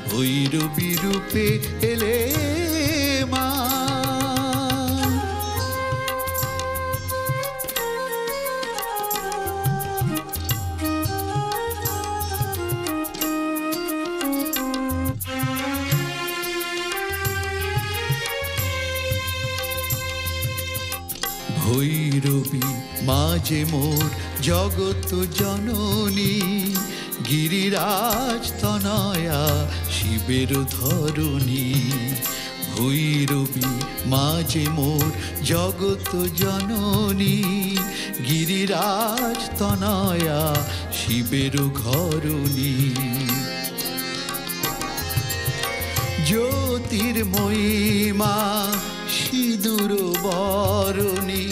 ভৈরবী রূপে এলে মা। ভৈরবী মাঝে মোর জগত জননী, গিরিরাজ তনয়া শিবের ধরণী। ভৈরবী মাঝে মোর জগত জননী, গিরিরাজ তনয়া শিবের ঘরণী। জ্যোতির্ময়ী মা সিঁদুর বরণী,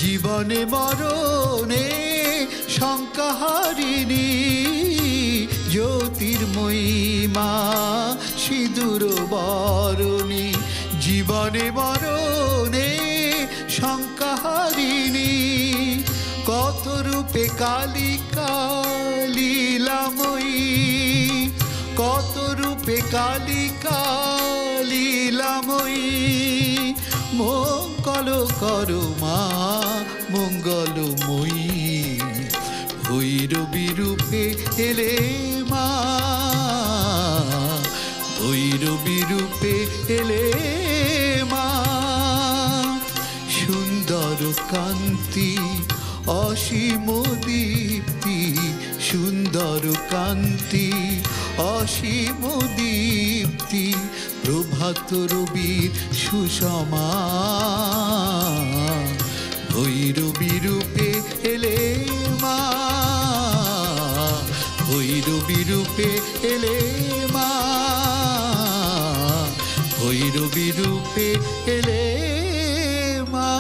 জীবনে মরণে শঙ্কাহারিণী। জ্যোতির্ময়ী মা সিঁদুর বরণী, জীবনে মরণে শঙ্কাহারিণী। কত রূপে কালিকা লীলাময়ী, কত রূপে কালিকা লীলাময়ী। মঙ্গল করো মা মঙ্গলময়ী, ভৈরবী রূপে এলে মা, ভৈরবী রূপে এলে মা। সুন্দর কান্তি অসীম দীপ্তি, সুন্দর কান্তি অসীম দীপ্তি, প্রভাত রবির সুষমা, ভৈরবী রূপে এলে মা, ভৈরবী রূপে এলে মা, ভৈরবী রূপে এলে মা।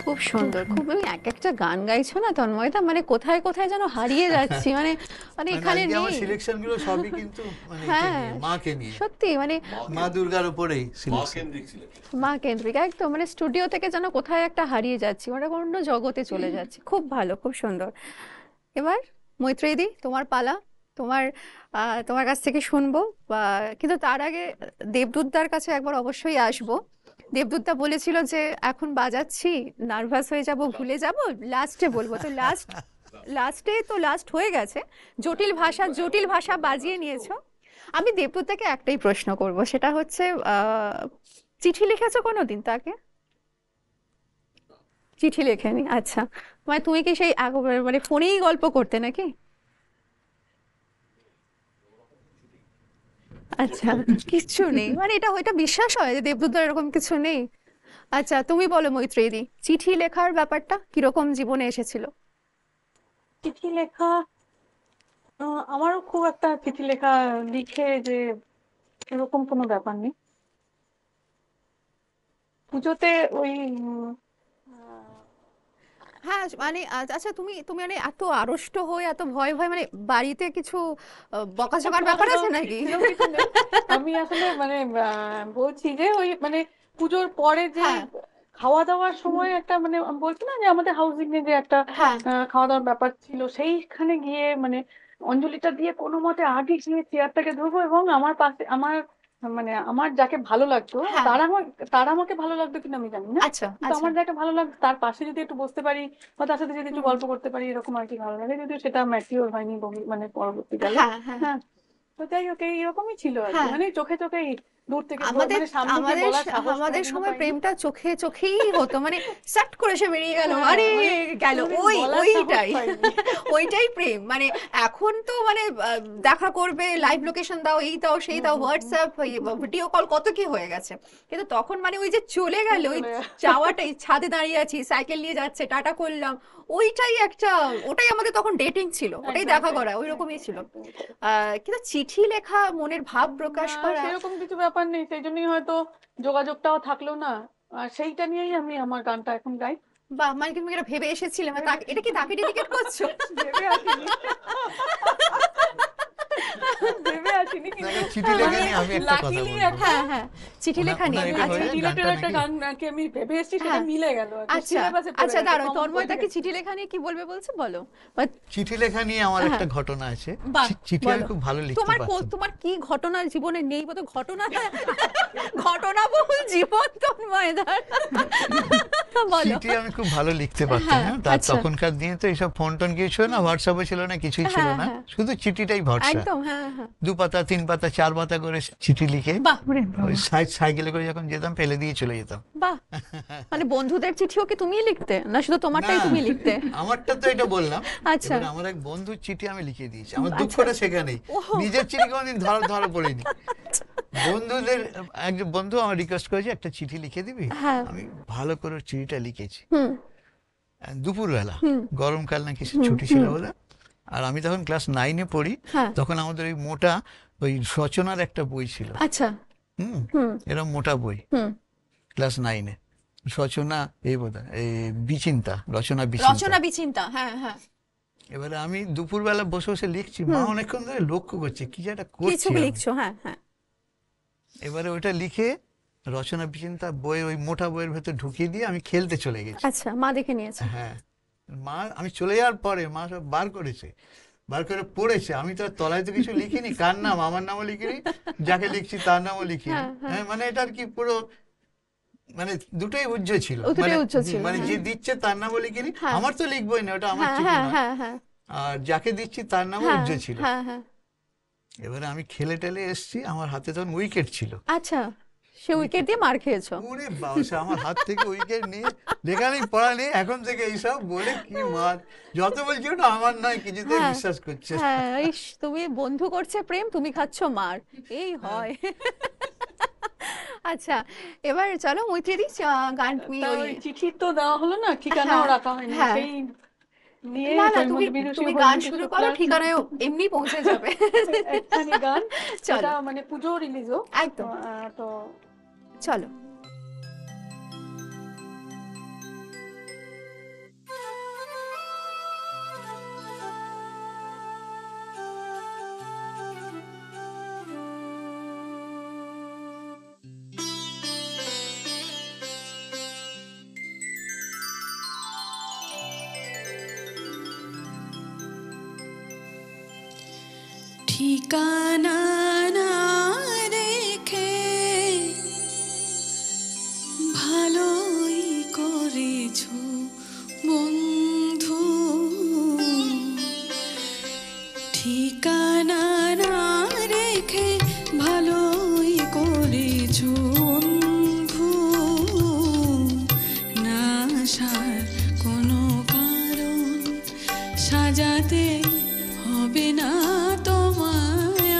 খুব সুন্দর, খুব এক একটা গান গাইছো না তন্ময়দা, মানে কোথায় কোথায় যেন হারিয়ে যাচ্ছি, মানে মানে এখানে আজকে আমার নেই। সিলেকশন গুলো সবই কিন্তু মানে একে হ্যাঁ, নিয়ে, মাকে নিয়ে, সত্যি মানে মা দুর্গার উপরেই সিলেকশন। মা কেন্দ্রিক একদম, মানে স্টুডিও থেকে যেন কোথায় একটা হারিয়ে যাচ্ছি, মানে অন্য জগতে চলে যাচ্ছি। খুব ভালো, খুব সুন্দর। এবার মৈত্রেয়ীদি, তোমার পালা, তোমার তোমার কাছ থেকে শুনবো। কিন্তু তার আগে দেবদূতদার কাছে একবার অবশ্যই আসবো। দেবদূতদা বলেছিল যে এখন বাজাচ্ছি, নার্ভাস হয়ে যাব, ভুলে যাব, লাস্টে বলবো। তো লাস্ট হয়ে গেছে, জটিল ভাষা বাজিয়ে নিয়েছো। আমি দেবদূতদাকে একটাই প্রশ্ন করব, সেটা হচ্ছে চিঠি লিখেছো কোনোদিন তাকে? চিঠি লেখেনি, আচ্ছা। মানে তুমি কি সেই মানে ফোনেই গল্প করতে নাকি? আচ্ছা, কিচ্ছু নেই, মানে এটা বিশ্বাস হয় যে দেবদূতদার এরকম কিছু নেই? আচ্ছা, তুমি বলো মৈত্রেয়ী, চিঠি লেখার ব্যাপারটা কিরকম জীবনে এসেছিল? চিঠি লেখা, আমারও খুব একটা চিঠি লেখা লিখে যে এরকম কোনো ব্যাপার নেই। পুজোতে ওই হ্যাঁ, মানে আচ্ছা, তুমি তুমি মানে এত আড়ষ্ট হয়ে এত ভয় ভয় মানে বাড়িতে কিছু বকাঝকার ব্যাপার আছে নাকি? এরকম কিছু নেই। আমি আসলে মানে বলছি যে ওই মানে পুজোর পরে যে হ্যাঁ। খাওয়া দাওয়ার সময় একটা মানে আমি বলছি না যে আমাদের হাউজিং এ যে একটা হ্যাঁ। খাওয়া দাওয়ার ব্যাপার ছিল, সেইখানে গিয়ে মানে অঞ্জলিটা দিয়ে কোনো মতে আগে গিয়ে চেয়ারটাকে ধরবো এবং আমার পাশে আমার মানে আমার যাকে ভালো লাগতো হ্যাঁ। তারা আমাকে ভালো লাগতো কিনা আমি জানি না, আচ্ছা কিন্তু আচ্ছা। আমার যাকে ভালো লাগতো তার পাশে যদি একটু বসতে পারি বা তার সাথে যদি একটু গল্প করতে পারি এরকম আর কি ভালো লাগে, যদিও সেটা ম্যাচিওর হয়নি মানে পরবর্তীকালে। হ্যাঁ হ্যাঁ। হ্যাঁ, তো যাই হোক এরকমই ছিল আর কি, হ্যাঁ। মানে চোখে চোখেই দূর থেকে আমাদের মানে সামনে গিয়ে বলার সাহস আমাদের কোনোদিনও সময় পাইনি। প্রেমটা চোখে চোখেই হতো, মানে সাট করে সে বেরিয়ে গেল, হ্যাঁ, আরে মানে গেল, কোনোদিন বলার সাহস ওইটাই পাইনি। ওইটাই প্রেম। মানে এখন তো মানে দেখা করবে, লাইভ লোকেশন দাও, এই দাও সেই দাও, হোয়াটসঅ্যাপ, ভিডিও কল, কত কি হয়ে গেছে। কিন্তু তখন মানে ওই যে চলে গেল, ওই যাওয়াটাই, ছাদে দাঁড়িয়ে আছি, সাইকেল নিয়ে যাচ্ছে, টাটা করলাম, ওইটাই একটা, ওটাই আমাদের তখন ডেটিং ছিল, ওটাই দেখা করা, ওই রকমই ছিল। কিন্তু চিঠি লেখা, মনের ভাব প্রকাশ না, করা, সেরকম কিছু ব্যাপার নেই, সেই জন্যই হয়তো যোগাযোগটাও থাকলো না, আর সেইটা নিয়েই আমি আমার গানটা এখন গাই। বা মানে তুমি এটা ভেবে এসেছিলে, মানে এটা কি তাকে ডেডিকেট করছো? ভেবে আসিনি ভেবে আসিনি, কিন্তু দেখো, চিঠি লেখা নিয়ে আমি একটা কথা luckily বলবো। একটা হ্যাঁ হ্যাঁ, চিঠি লেখা নিয়ে। ওনার এটা আচ্ছা হয়ে যায়, রিলেটেড গানটা একটা নাকি? গান আর কি আমি ভেবে এসেছি, সেটা হ্যাঁ। মিলে গেল আর কি, আচ্ছা syllabus এ পড়ে আচ্ছা, গেছে, দাঁড়াও, common তন্ময়দা পড়ে কি গেছে। চিঠি লেখা নিয়ে কি বলবে বলছে, বলো। বা চিঠি লেখা নিয়ে আমার একটা ঘটনা আছে। বাহ, চিঠি আমি বলো। খুব ভালো লিখতে তোমার পারতাম। তোমার কি ঘটনা জীবনে নেই, বলো ঘটনা, ঘটনাবহুল জীবন তন্ময়দার, বলো। চিঠি আমি খুব ভালো লিখতে পারতাম। হ্যাঁ, তার আচ্ছা। তখনকার দিনে তো এইসব ফোন টোন কিছু ছিল না, হোয়াটসঅ্যাপও ছিল না, কিছুই ছিল হ্যাঁ, না, হ্যাঁ। শুধু চিঠিটাই ভরসা। একদম, হ্যাঁ হ্যাঁ। 2 পাতা 3 পাতা 4 পাতা করে চিঠি লিখে বাহ ওরে বাবা। ওই সাইকেলে করে যখন যেতাম ফেলে দিয়ে চলে যেতাম। বাহ, মানে বন্ধুদের চিঠিও কি তুমিই লিখতে, না শুধু তোমারটাই না, তুমি লিখতে? আমারটা তো এটা বললাম। আচ্ছা। এবার আমার এক বন্ধুর চিঠি আমি লিখে দিয়েছি, আমার দুঃখটা সেখানেই। নিজের চিঠি কোনোদিন ধরা পড়েনি। বন্ধুদের একজন বন্ধু আমার রিকোয়েস্ট করেছে একটা চিঠি লিখে দিবি, হ্যাঁ। আমি ভালো করে চিঠিটা লিখেছি। হুম। দুপুরবেলা, গরমকাল নাকি ছুটি ছিল বলে, আর আমি তখন ক্লাস 9-এ পড়ি। হ্যাঁ। তখন আমাদের ওই মোটা ওই রচনার একটা বই ছিল, আচ্ছা। হুম, হুম এরকম মোটা বই, হুম। ক্লাস 9-এ রচনা, এই বোধহয় এই বিচিন্তা, রচনা রচনা বিচিন্তা, হ্যাঁ হ্যাঁ। এবারে আমি দুপুরবেলা বসে বসে লিখছি, মা অনেকক্ষণ ধরে লক্ষ্য করছে কি যে একটা কিছু করছি আমি। লিখছো, হ্যাঁ হ্যাঁ। এবারে ওটা লিখে রচনা বিচিন্তা বই ওই মোটা বইয়ের ভেতর ঢুকিয়ে দিয়ে আমি খেলতে চলে গেছি। আচ্ছা, মা দেখে নিয়েছে। হ্যাঁ, মা আমি চলে যাওয়ার পরে মা সব বার করেছে, বার করে পড়েছে। আমি তো আর তলায় তো কিছু লিখিনি, কার নাম, আমার নামও লিখিনি, যাকে লিখছি তার নামও লিখিনি। হ্যাঁ, মানে এটা আর কি পুরো মানে দুটোই উজ্জ্বল ছিল, দুটোই মানে উজ্জ্বল ছিল, মানে যে হ্যাঁ। দিচ্ছে তার নামও লিখিনি, হ্যাঁ। আমার তো লিখবোই না, ওটা আমার হ্যাঁ চিঠি হ্যাঁ নয়। হ্যাঁ হ্যাঁ আর যাকে দিচ্ছি তার নামও হ্যাঁ উজ্জ্বল ছিল। হ্যাঁ হ্যাঁ। এবারে আমি খেলে টেলে এসছি, আমার হাতে তখন উইকেট ছিল। আচ্ছা, সে উইকেট দিয়ে মার খেয়েছো? ওরে বাবা, সে আমার হাত থেকে উইকেট নিয়ে, লেখা নেই পড়া নেই, এখন থেকে এইসব বলে কি মার, যত বলছি ওটা আমার নয়, কিছুতেই হ্যাঁ, বিশ্বাস করছে। হ্যাঁ, ইস, তুমি বন্ধু করছে প্রেম, তুমি খাচ্ছ মার, এই হয়। আচ্ছা, এবার চলো মৈত্রী, গান তুমি তা ওই, ওই চিঠি তো দেওয়া হলো না, ঠিকানাও হ্যাঁ, রাখা হয়নি, হ্যাঁ। সেই নিয়ে না না, তুমি হৈমন্তী বিদুষী তুমি হৈমন্তী গান শুরু করো, শুক্লার ঠিকানায় এমনি পৌঁছে যাবে। একখানি গান, চলো। সেটা মানে পুজো রিলিজও একদম। তো চলো। ঠিকানা না রেখে ভালোই করেছো বন্ধু, ঠিকানা না রেখে ভালোই করেছো বন্ধু, না আসার কোনো কারণ সাজাতে হবে না তোমায়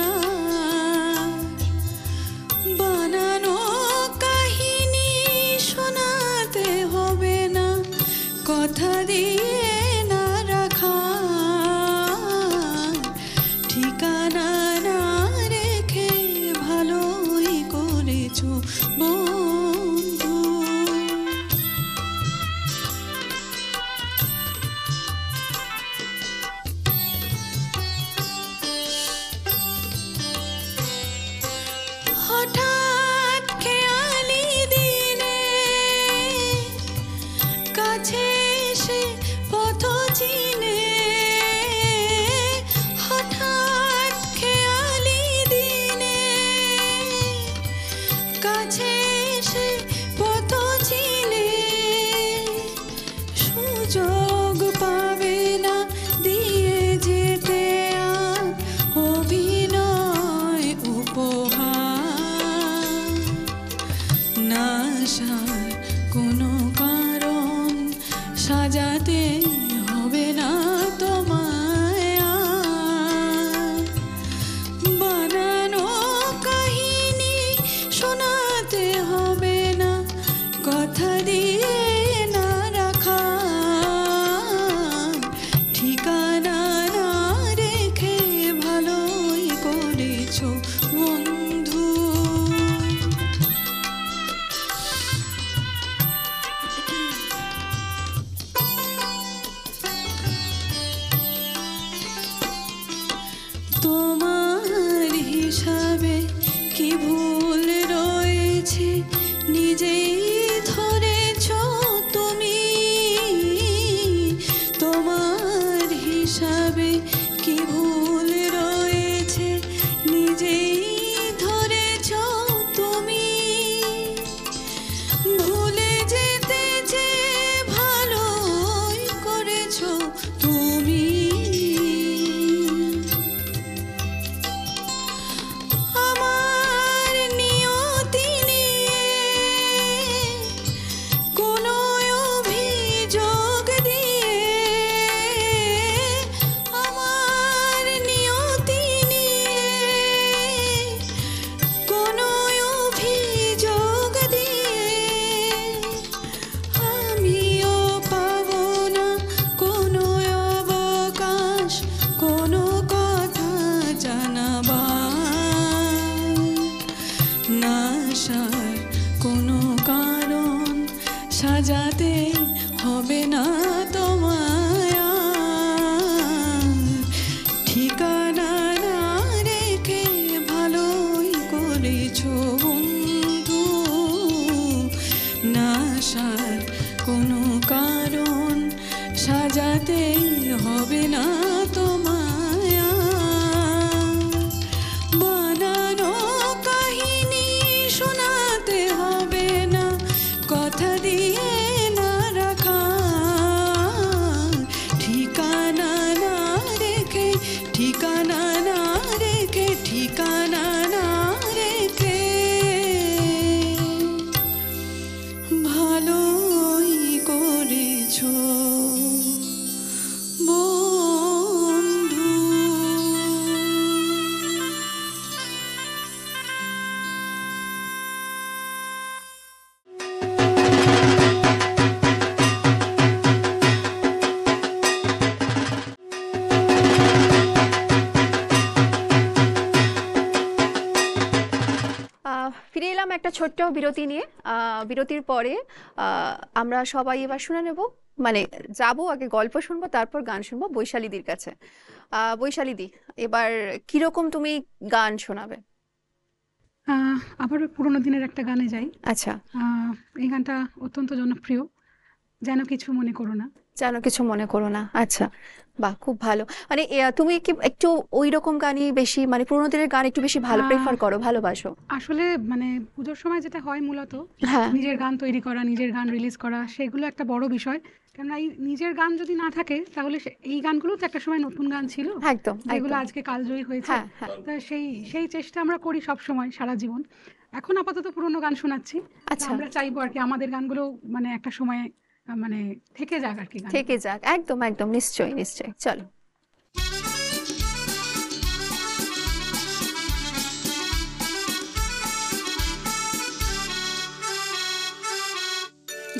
হিসাবে কি ভুল রয়েছে নিজেই ধরেছ তুমি, তোমার হিসাবে কি ভুল রয়েছে নিজেই ধরেছ তুমি, ভুলে যেতে যে ভালোই করেছ তুমি। আমার নিয়তি নিয়ে কোনো অভিযোগ দিয়ে, আমার নিয়তি নিয়ে কোনো অভিযোগ দিয়ে আমিও পাবো না কোনো অবকাশ, কোনো কথা জানাবার, না আসার কোনো কারণ সাজাতে হবে না তোমায় আর। ঠিকানা না রেখে ভালোই করেছো বন্ধু, না আসার কোনো কারণ সাজাতে হবে না তোমায় আর। বানানো কাহিনী শোনাতে হবে না কথা দিয়ে না রাখা, ঠিকানা না রেখে, ঠিকানা না রেখে, ঠিকানা না রেখে ভালোই করেছো বন্ধু। ফিরে এলাম একটা ছোট্ট বিরতি নিয়ে। বিরতির পরে আমরা সবাই এবার শুনে নেব, মানে যাবো আগে গল্প শুনবো, তারপর গান শুনবো বৈশালীদির কাছে। বৈশালীদি, এবার কিরকম তুমি গান শোনাবে? আবার ওই পুরোনো দিনের একটা গানে যাই। আচ্ছা, এই গানটা অত্যন্ত জনপ্রিয়, যেন কিছু মনে করো না। যেন কিছু মনে করো না। আচ্ছা, বাহ, খুব ভালো। মানে তুমি কি একটু ওই রকম গানই বেশি, মানে পুরোনো দিনের গান একটু বেশি ভালো প্রেফার করো, ভালোবাসো? আসলে মানে পুজোর সময় যেটা হয় মূলত হ্যাঁ, নিজের গান তৈরি করা, নিজের গান রিলিজ করা, সেগুলো একটা বড় বিষয়। কেননা এই নিজের গান যদি না থাকে তাহলে এই গানগুলো তো একটা সময় নতুন গান ছিল, একদম যেগুলো একদম। আজকে কালজয়ী হয়েছে। হ্যাঁ হ্যাঁ, তা সেই চেষ্টা আমরা করি সব সময়, সারা জীবন। এখন আপাতত পুরোনো গান শোনাচ্ছি। তা আচ্ছা, আমরা চাইবো আর কি আমাদের গানগুলো মানে একটা সময় মানে থেকে যাক আর কি গান। থেকে যাক, একদম একদম, নিশ্চয়ই নিশ্চয়ই, চলো।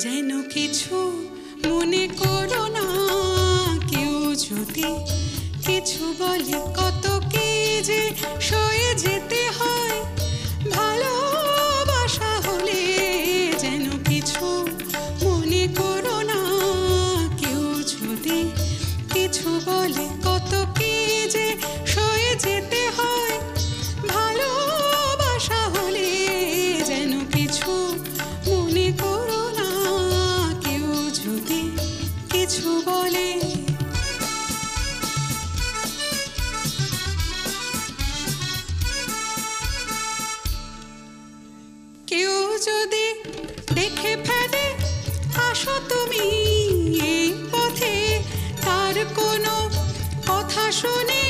যেন কিছু মনে করো না, কেউ যদি কিছু বলে কত কি যে সয়ে যেতে হয় ভালোবাসা হলে। যেন কিছু মনে করো না, কেউ যদি কিছু বলে কত কি যে সয়ে যেতে হয় ভালোবাসা হলে। যেন কিছু মনে করো না, কেউ যদি কিছু বলে। কেউ যদি দেখে ফেলে আসো তুমি এই পথে, তার কোনো কথা শুনে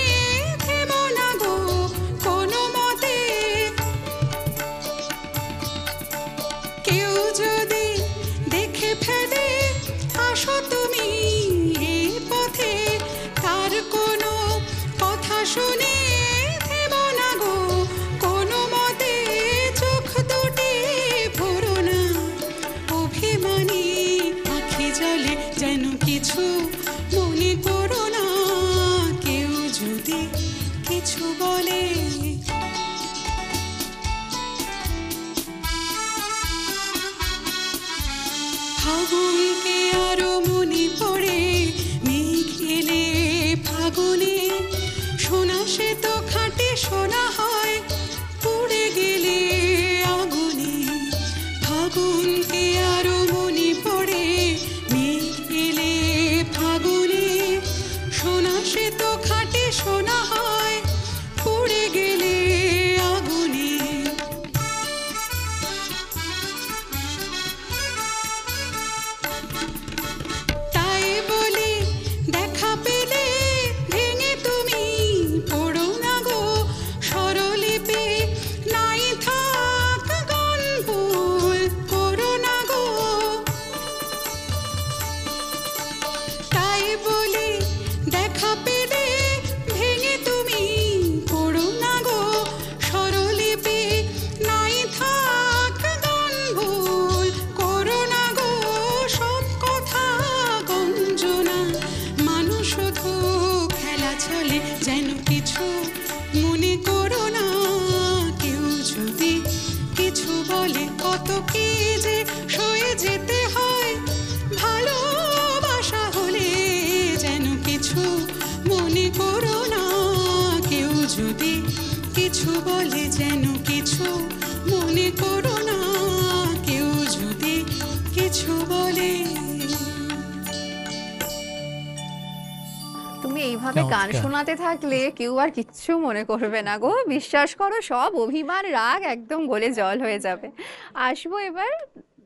থেমো না গো কোনো মতে। কেউ যদি দেখে ফেলে আসো তুমি এই পথে, তার কোনো কথা শুনে থেমো না গো কোনো মতে। চোখ দুটি ভরো না অভিমানী আঁখি জলে, যেন কিছু মনে করো না, কেউ যদি কিছু বলে। ফাগুনকে আরো মনে পড়ে, মেঘ এলে ফাগুনে, সোনা সে তো খাঁটি সোনা হয়। কিছু বলে যেন কিছু মনে করো না, কেউ যদি কিছু বলে। তুমি এইভাবে গান চমৎকার। শোনাতে থাকলে কেউ আর কিচ্ছু মনে করবে না গো, বিশ্বাস করো, সব অভিমান রাগ একদম গলে জল হয়ে যাবে। আসবো এবার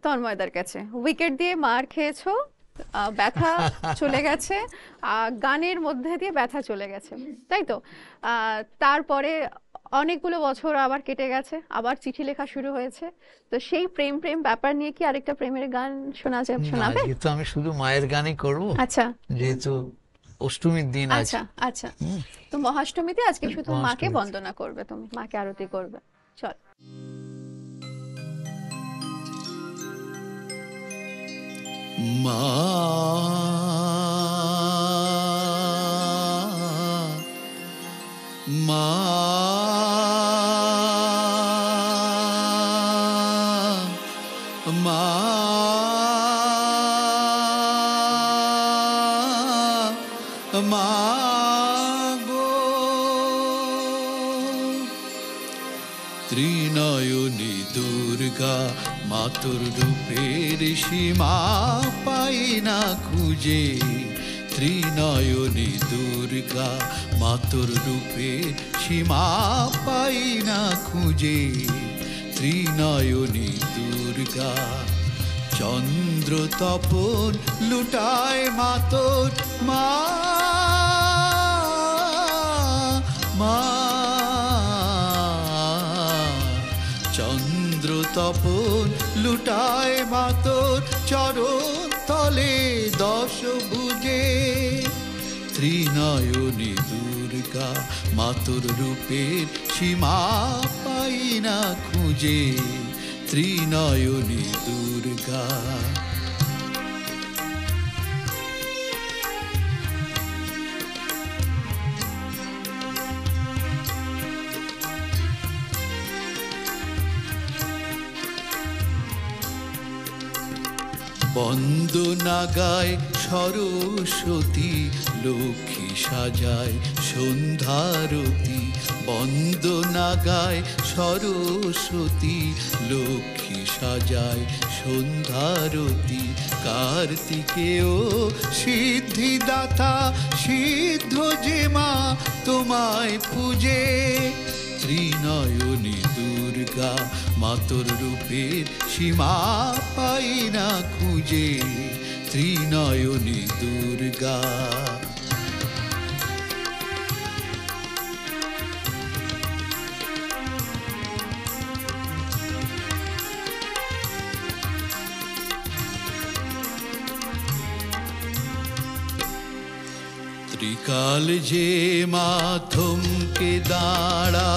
তন্ময়দার কাছে। উইকেট দিয়ে মার খেয়েছো, ব্যথা চলে গেছে, গানের মধ্যে দিয়ে ব্যথা চলে গেছে, তাই তো? তারপরে অনেকগুলো বছর আবার কেটে গেছে, আবার চিঠি লেখা শুরু হয়েছে, তো সেই প্রেম প্রেম ব্যাপার নিয়ে কি আরেকটা প্রেমের গান শোনাবে? আজকে তো আমি শুধু মায়ের গানই করব, আচ্ছা যেহেতু অষ্টমীর দিন আছে। আচ্ছা আচ্ছা, তো মহাষ্টমীতে আজকে শুধু মাকে মহাষ্টমীতে। বন্দনা করবে, তুমি মাকে আরতি করবে, চল। মা মা মা মা গো, ত্রিনয়নী দুর্গা মাতর রূপের সীমা পাই না খুঁজে। ত্রিনয়নী দুর্গা মাতর রূপের সীমা পাই না খুঁজে। ত্রিনয়নী দুর্গা চন্দ্র তপন লুটায় মাতর মা মা, চন্দ্র তপন লুটায় মাতর চরণ তলে দশ ভুজে। ত্রিনয়নী দুর্গা মাতর রূপের সীমা পাই না খুঁজে। ত্রিনয়নী দুর্গা বন্দনা গায় সরস্বতী, লক্ষ্মী সাজায় সন্ধ্যারতি। বন্দনা গায় সরস্বতী, লক্ষ্মী সাজায় সন্ধ্যারতি। কার্তিকেয় সিদ্ধিদাতা সিদ্ধ যে মা তোমায় পূজে। ত্রিনয়নী দুর্গা মাতর রূপের সীমা পাই না খুঁজে। ত্রিনয়নী দুর্গা ত্রিকাল যে মাথমকে দাঁড়া,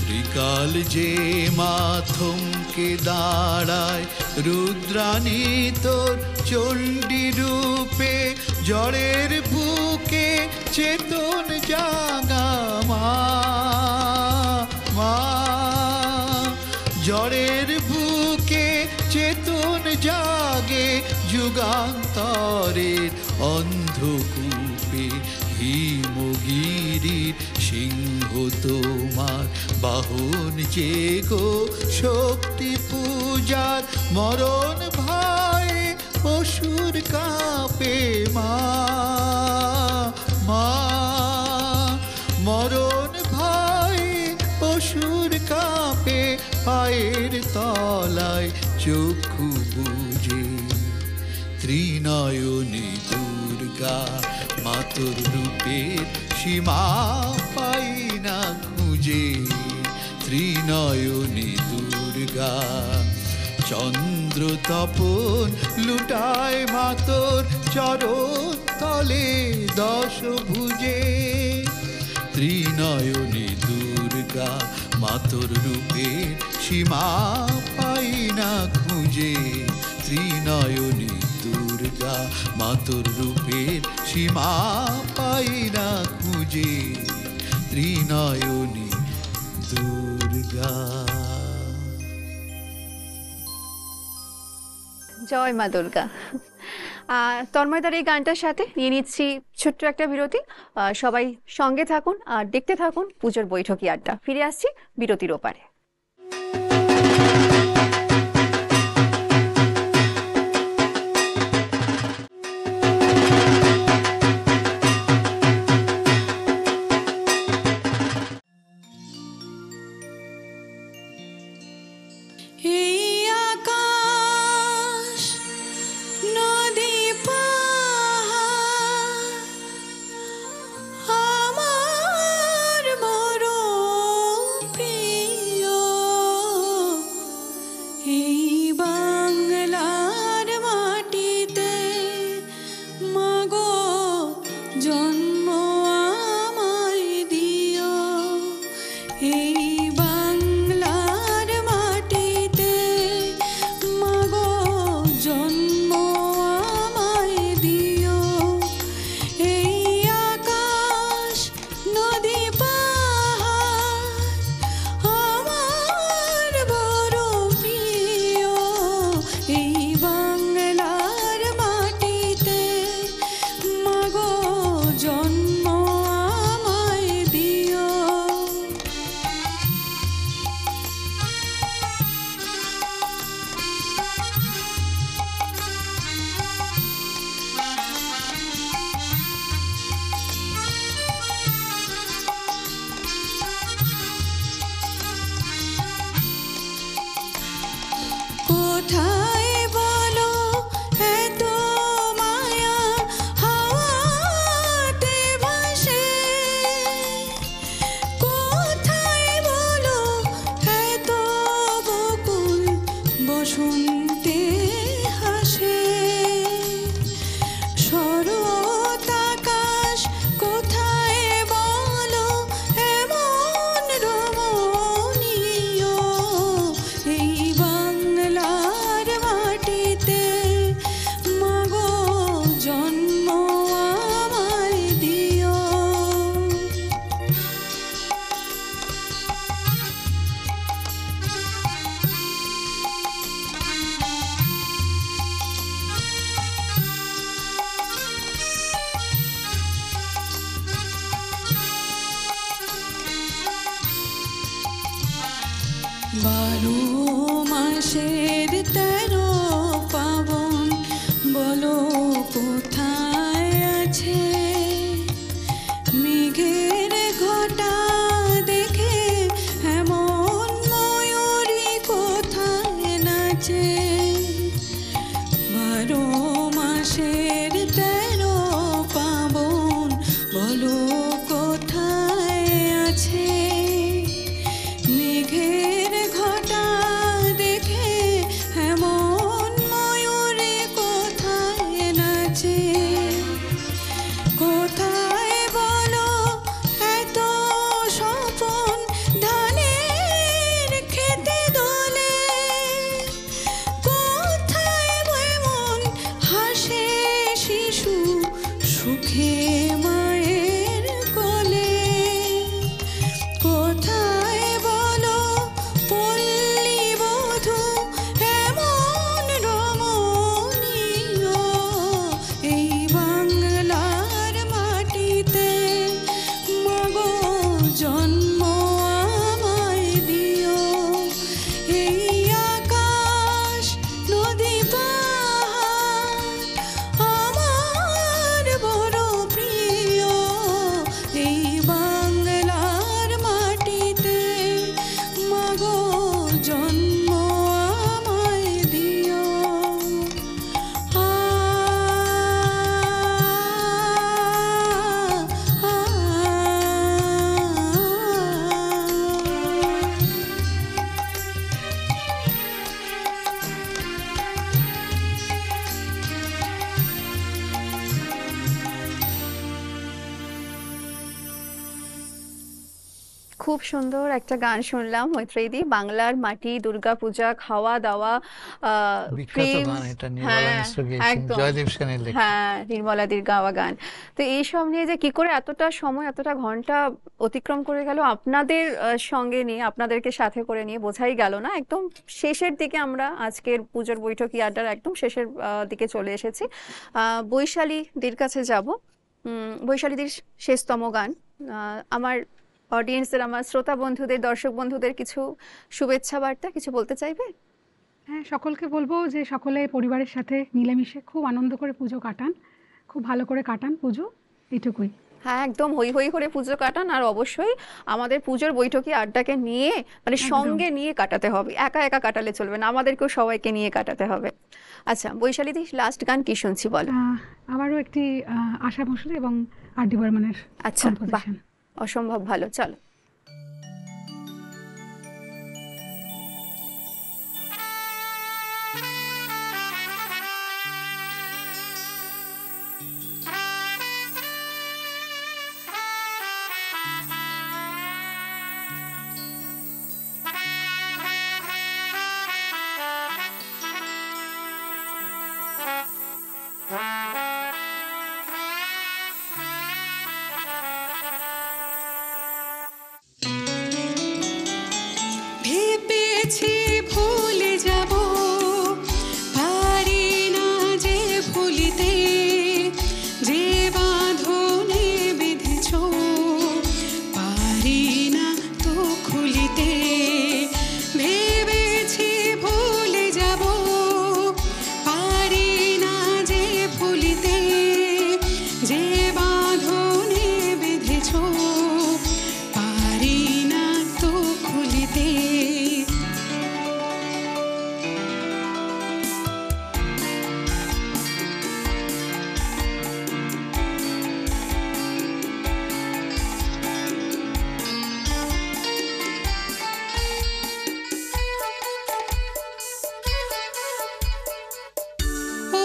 ত্রিকাল যে মাথমকে দাঁড়ায়, রুদ্রাণী তোর চণ্ডী রূপে, জড়ের বুকে চেতন জাগা মা মা। জড়ের বুকে চেতন জাগে, যুগান্তরের অন্ধকূপে। হিমগিরির সিংহ তোমার বাহন যে গো, শক্তি পূজার মরণ ভাই অসুর কাঁপে মা মা। মরণ ভাই অসুর কাঁপে, পায়ের তলায় চক্ষু বুঝে। ত্রিনয়নী দুর্গা মাতর রূপের সীমা পাই না খুঁজে। ত্রিনয়নী দুর্গা চন্দ্র তপন লুটায় মাতর চরণ তলে দশ ভুজে। ত্রিনয়নী দুর্গা মাতর রূপের সীমা পাই না খুঁজে। ত্রিনয়নী দুর্গা মাতর রূপের সীমা পাই না খুঁজে। ত্রিনয়নী দুর্গা। জয় মা দুর্গা। তন্ময়দার এই গানটার সাথে নিয়ে নিচ্ছি ছোট্ট একটা বিরতি। সবাই সঙ্গে থাকুন আর দেখতে থাকুন পুজোর বৈঠকি আড্ডা। ফিরে আসছি বিরতির ওপারে। এই আকাশ নদী পাহাড় আমার বড় প্রিয়, এই বাংলার মাটিতে মাগো জন্ম আমায় দিও, এই বাংলার মাটিতে মাগো জন্ম আমায় দিও, এই আকাশ নদী পাহাড় আমার বড় প্রিয়, এই বাংলার মাটিতে মাগো জন্ম আমায় দিও। কোথায় বলো এত মায়া হাওয়াতে ভাসে, কোথায় বলো এত বকুল বসন্তে হাসে, শরৎ আকাশ কোথায় বলো এমন রমণীয়, এই বাংলার মাটিতে মাগো জন্ম আমায় দিও। বারো মাসের 13 পাবন বলো কোথায় আছে, মেঘের ঘটা দেখে এমন ময়ূরী কোথায় নাচে, 12 মাসের 13 পাবন বলো কোথায় আছে, মেঘের ঘটা দেখে এমন ময়ূরী কোথায় নাচে, কোথায় বলো এত স্বপন ধানের খেতে দোলে, কোথায় এমন হাসে শিশু সুখে মায়ের খুব সুন্দর একটা গান শুনলাম মৈত্রেয়ীদি, বাংলার মাটি, দুর্গাপূজা, খাওয়া দাওয়া, বিখ্যাত প্রেম। গান এটা, নির্মলা হ্যাঁ, মিশ্র গেয়েছেন, একদম। জয়দেব সেনের লেখা। হ্যাঁ, নির্মলাদির গাওয়া গান। তো এইসব নিয়ে যে কি করে এতটা সময়, এতটা ঘন্টা অতিক্রম করে গেল আপনাদের সঙ্গে নিয়ে, আপনাদেরকে সাথে করে নিয়ে, বোঝাই গেল না। একদম শেষের দিকে আমরা আজকের পুজোর বৈঠকি আড্ডার একদম শেষের দিকে চলে এসেছি। বৈশালীদির কাছে যাব। বৈশালীদির শেষতম গান, আমার অডিয়েন্সের, আমার শ্রোতা বন্ধুদের, দর্শক বন্ধুদের কিছু শুভেচ্ছা বার্তা কিছু বলতে চাইবে? হ্যাঁ, সকলকে বলবো যে সকলে পরিবারের সাথে মিলেমিশে খুব আনন্দ করে পুজো কাটান, খুব ভালো করে কাটান পুজো, এইটুকুই। হ্যাঁ, একদম হই হই করে পুজো কাটান। আর অবশ্যই আমাদের পুজোর বৈঠকি আড্ডাকে নিয়ে, মানে একদম। সঙ্গে নিয়ে কাটাতে হবে, একা একা কাটালে চলবে না, আমাদেরকেও সবাইকে নিয়ে কাটাতে হবে। আচ্ছা বৈশালীদি, লাস্ট গান কি শুনছি বলো? আবারও একটি আশা ভোসলে এবং আর ডি বর্মনের আচ্ছা, বাহ, কম্পোজিশন। অসম্ভব ভালো, চলো। ভেবেছি ভুলে যাব, পারি না যে ভুলিতে, যে বাঁধনে বেঁধেছ, পারি না তো খুলিতে। ভেবেছি ভুলে যাব, পারি না যে ভুলিতে, যে বাঁধনে বেঁধেছ, পারি না তো খুলিতে।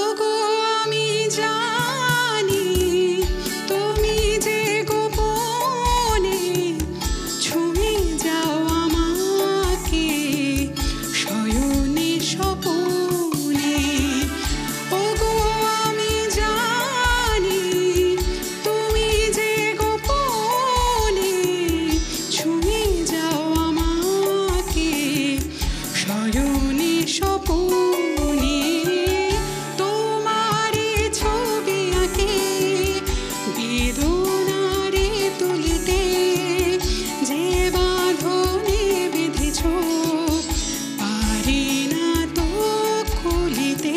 ওগো আমি জানি তুমি যে গোপনে ছুঁয়ে যাও আমাকে শয়নে স্বপনে। ওগো আমি জানি তুমি যে গোপনে ছুঁয়ে যাও আমাকে শয়নে স্বপনে। তোমারে ছবি আঁকে বেদনারে তুলিতে, যে বাঁধনে বেঁধেছ, পারি না তো খুলিতে।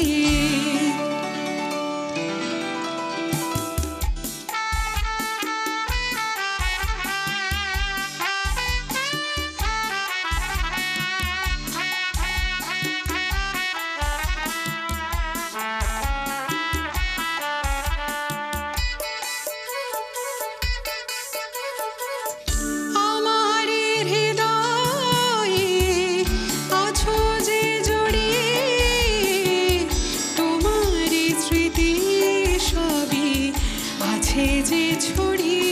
আমার হৃদয়ে আছো যে জড়িয়ে, তোমার স্মৃতি সবই আছে যে ছড়িয়ে।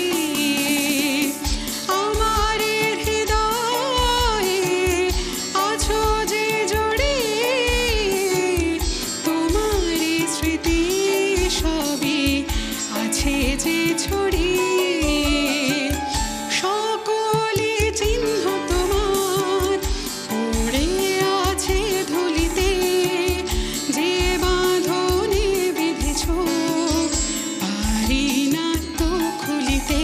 আমার হৃদয়ে আছো যে জড়িয়ে, তোমার স্মৃতি সবই আছে যে ছড়িয়ে। সকলে চিহ্ন তোমার পড়ে আছে ধুলিতে, যে বাঁধনে বেঁধেছ, পারি না তো খুলিতে।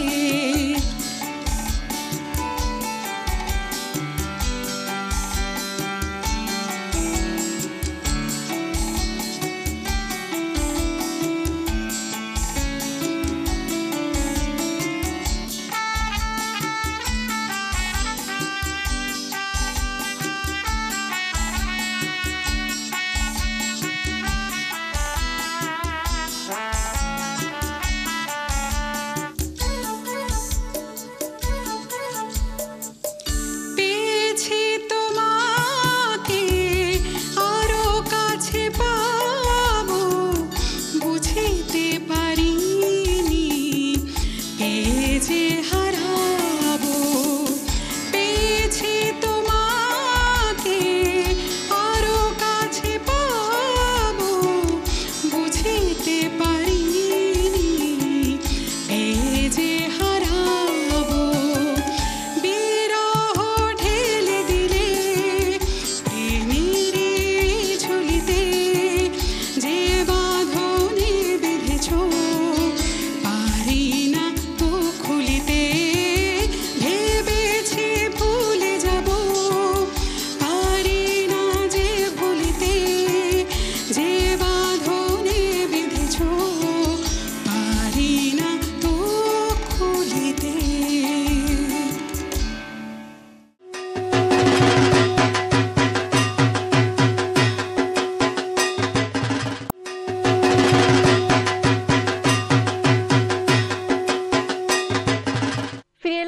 পেয়েছি তোমাকে আরো কাছে পাবো, বুঝিতে পারিনি পেয়ে যে হারাবো।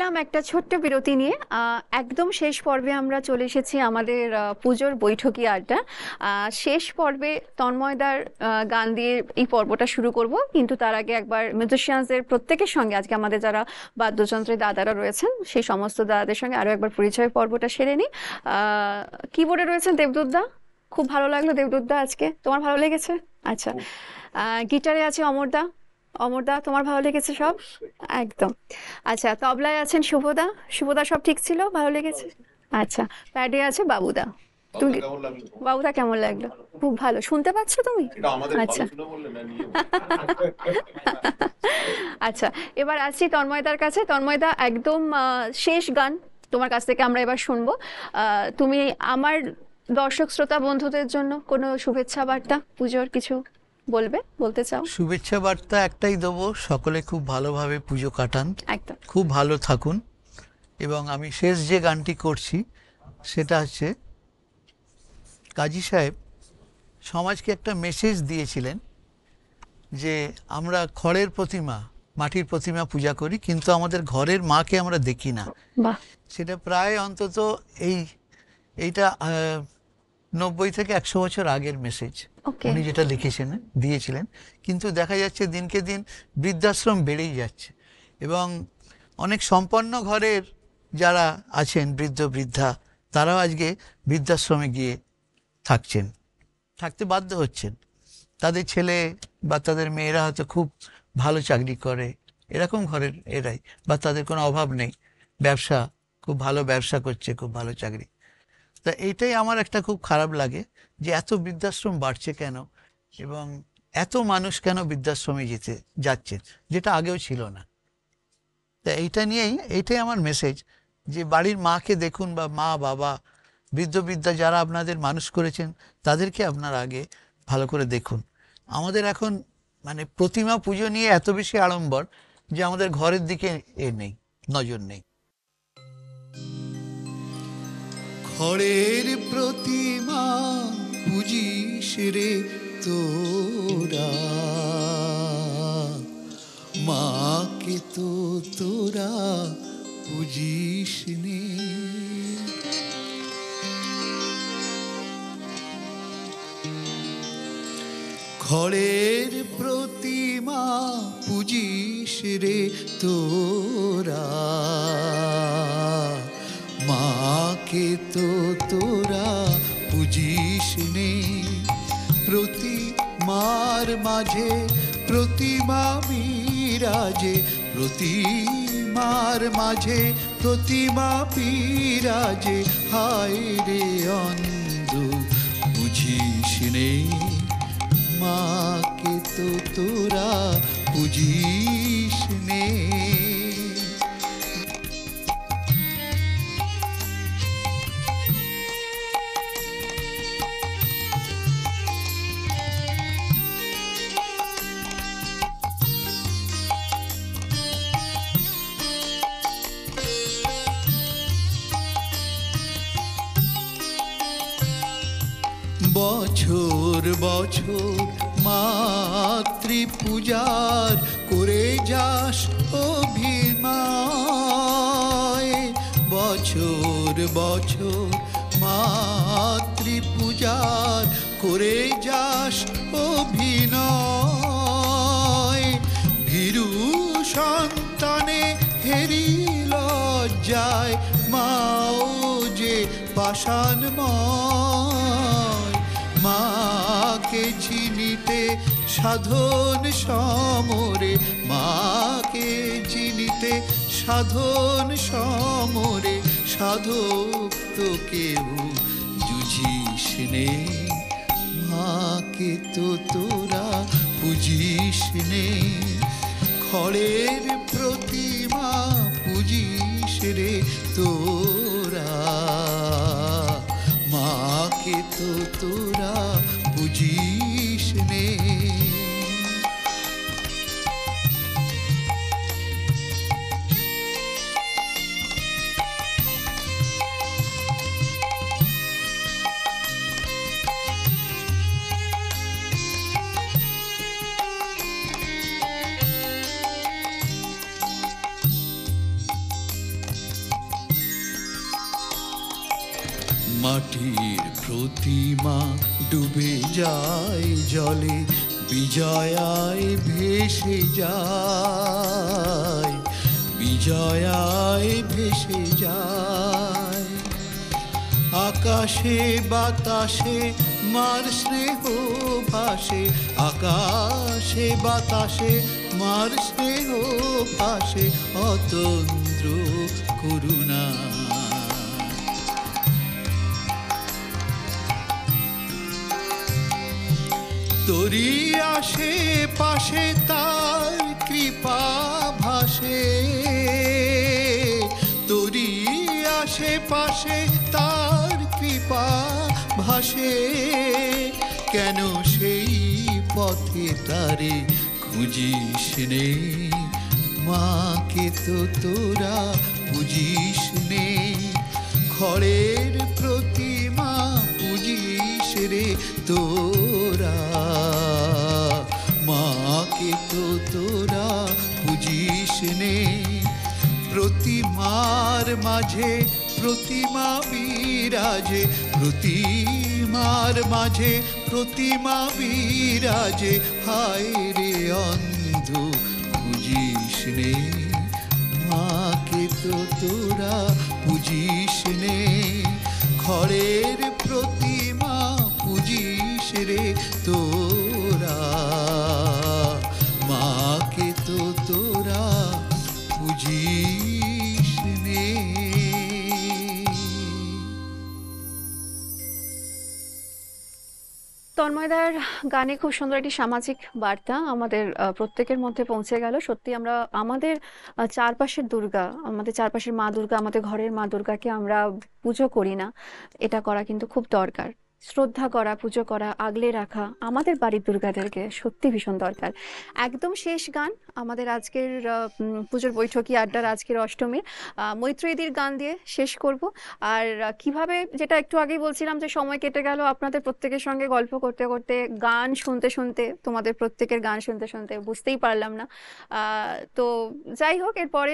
ফিরলাম একটা ছোট্ট বিরতি নিয়ে। একদম শেষ পর্বে আমরা চলে এসেছি আমাদের পুজোর বৈঠকি আড্ডা। শেষ পর্বে তন্ময়দার গান দিয়ে এই পর্বটা শুরু করব, কিন্তু তার আগে একবার মিউজিশিয়ানসদের প্রত্যেকের সঙ্গে, আজকে আমাদের যারা বাদ্যযন্ত্রের দাদারা রয়েছেন সেই সমস্ত দাদাদের সঙ্গে আরও একবার পরিচয় পর্বটা সেরে নিই। কিবোর্ডে রয়েছেন দেবদূত দা, খুব ভালো লাগলো দেবদূত দা, আজকে তোমার ভালো লেগেছে? আচ্ছা। গিটারে আছে অমরদা, অমরদা তোমার ভালো লেগেছে সব? একদম। আচ্ছা, তবলায় আছেন শুভদা, শুভদা সব ঠিক ছিল, ভালো লেগেছে? আচ্ছা। প্যাডে আছে বাবুদা, তুমি বাবুদা কেমন লাগলো? খুব ভালো, শুনতে পাচ্ছ তুমি? আচ্ছা। আচ্ছা, এবার আসছি তন্ময়দার কাছে। তন্ময়দা, একদম শেষ গান তোমার কাছ থেকে আমরা এবার শুনবো। তুমি আমার দর্শক শ্রোতা বন্ধুদের জন্য কোনো শুভেচ্ছা বার্তা পুজোর কিছু বলতে চাও? শুভেচ্ছা বার্তা একটাই দেবো, সকলে খুব ভালোভাবে পুজো কাটান, একদম। খুব ভালো থাকুন। এবং আমি শেষ যে গানটি করছি সেটা হচ্ছে, কাজী সাহেব সমাজকে একটা মেসেজ দিয়েছিলেন যে আমরা খড়ের প্রতিমা, মাটির প্রতিমা পূজা করি, কিন্তু আমাদের ঘরের মাকে আমরা দেখি না। বাহ। সেটা প্রায় অন্তত এইটা 90 থেকে 100 বছর আগের মেসেজ ওকে। উনি যেটা লিখেছেন, দিয়েছিলেন। কিন্তু দেখা যাচ্ছে দিনকে দিন বৃদ্ধাশ্রম বেড়েই যাচ্ছে, এবং অনেক সম্পন্ন ঘরের যারা আছেন বৃদ্ধ বৃদ্ধা, তারাও আজকে বৃদ্ধাশ্রমে গিয়ে থাকতে বাধ্য হচ্ছেন। তাদের ছেলে বা তাদের মেয়েরা হয়তো খুব ভালো চাকরি করে, এরকম ঘরের এরাই, বা তাদের কোনো অভাব নেই, ব্যবসা, খুব ভালো ব্যবসা করছে, খুব ভালো চাকরি। তা এইটাই আমার একটা খুব খারাপ লাগে যে এত বৃদ্ধাশ্রম বাড়ছে কেন, এবং এত মানুষ কেন বৃদ্ধাশ্রমে যাচ্ছেন, যেটা আগেও ছিল না। তা এইটাই আমার মেসেজ, যে বাড়ির মাকে দেখুন, বা মা বাবা বৃদ্ধ বৃদ্ধা যারা আপনাদের মানুষ করেছেন তাদেরকে আপনারা আগে ভালো করে দেখুন। আমাদের এখন মানে প্রতিমা পুজো নিয়ে এত বেশি আড়ম্বর যে আমাদের ঘরের দিকে নজর নেই। খড়ের প্রতিমা পুজিস রে তোরা, মাকে তো তোরা পুজিস নে। খড়ের প্রতিমা পুজিস রে তোরা, মাকে তো তোরা পুজিস নে। প্রতিমার মাঝে প্রতিমা বিরাজে, প্রতিমার মাঝে প্রতিমা বিরাজে, হায় রে অন্ধ বুঝিস নে। মাকে তো তোরা পুজিস নে। বছর বছর মাতৃ পূজার করে যাস অভিনয়, বছর বছর মাতৃ পূজার করে যাস অভিনয়। ভীরু সন্তানে হেরি লজ্জায়, মাও যে পাষাণময়। মাকে চিনিতে সাধন সমরে, মাকে চিনিতে সাধন সমরে, সাধক তো কেউ জুঝিস নে। মাকে তো তোরা পুজিস নে। খড়ের প্রতিমা পুজিস রে তোরা, মাকে তো তোরা পুজিস নে। মাটির প্রতিমা ডুবে যায় জলে, বিজয়ায় ভেসে যায়, বিজয়ায় ভেসে যায়। আকাশে বাতাসে মার স্নেহ ভাসে, আকাশে বাতাসে মার স্নেহ ভাসে, অতন্দ্র করুণা। তোরি আসে পাশে তার কৃপা ভাসে, তোরি আসে পাশে তার কৃপা ভাসে, কেন সেই পথে তারে খুঁজিস নে, মাকে তো তোরা বুঝিস নে, খড়ের প্রতিমা বুঝিস রে তোরা, মাকে তো তোরা বুঝিস নে। প্রতিমার মাঝে প্রতিমা বিরাজে, প্রতিমার মাঝে প্রতিমা বিরাজে, হায় রে অন্ধ বুঝিস নে, মাকে তো তোরা বুঝিস নে, খড়ের প্রতিমা বুঝিস রে তোরা, মাকে তো তোরা বুঝিস নে। তন্ময়দার গানে খুব সুন্দর একটি সামাজিক বার্তা আমাদের প্রত্যেকের মধ্যে পৌঁছে গেল। সত্যি আমরা আমাদের চারপাশের দুর্গা, আমাদের চারপাশের মা দুর্গা, আমাদের ঘরের মা দুর্গাকে আমরা পুজো করি না, এটা করা কিন্তু খুব দরকার। শ্রদ্ধা করা, পুজো করা, আগলে রাখা আমাদের বাড়ির দুর্গাদেরকে সত্যি ভীষণ দরকার। একদম শেষ গান আমাদের আজকের পুজোর বৈঠকি আড্ডার আজকের অষ্টমীর মৈত্রেয়ীদির গান দিয়ে শেষ করব। আর কিভাবে, যেটা একটু আগেই বলছিলাম যে সময় কেটে গেল আপনাদের প্রত্যেকের সঙ্গে গল্প করতে করতে, গান শুনতে শুনতে, তোমাদের প্রত্যেকের গান শুনতে শুনতে বুঝতেই পারলাম না। তো যাই হোক, এরপরে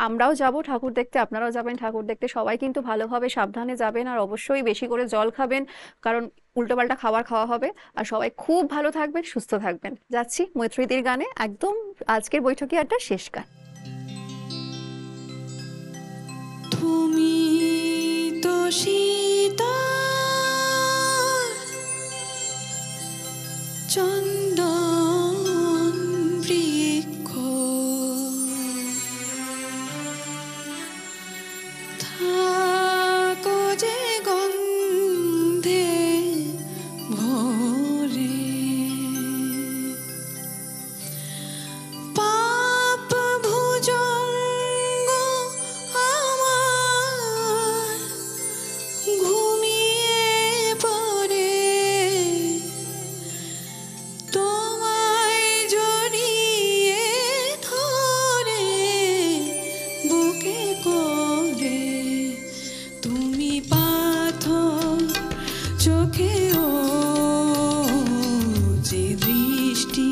আমরাও যাব ঠাকুর দেখতে, আপনারাও যাবেন ঠাকুর দেখতে। সবাই কিন্তু ভালোভাবে সাবধানে যাবেন, আর অবশ্যই বেশি করে জল খাবেন, কারণ উল্টোপাল্টা খাবার খাওয়া হবে। আর সবাই খুব ভালো থাকবেন, সুস্থ থাকবেন। যাচ্ছি মৈত্রীদির গানে, একদম আজকের বৈঠকি আড্ডার শেষ গান। তুমি তো সীতা চন্দন বৃক্ষ, থাকো যে গন্ধে ভরে, পাপ ভুজঙ্গ আমার ঘুমিয়ে পড়ে, তোমায় জড়িয়ে ধরে বুকে করে, তুমি পাথর চোখেও যে দৃষ্টি,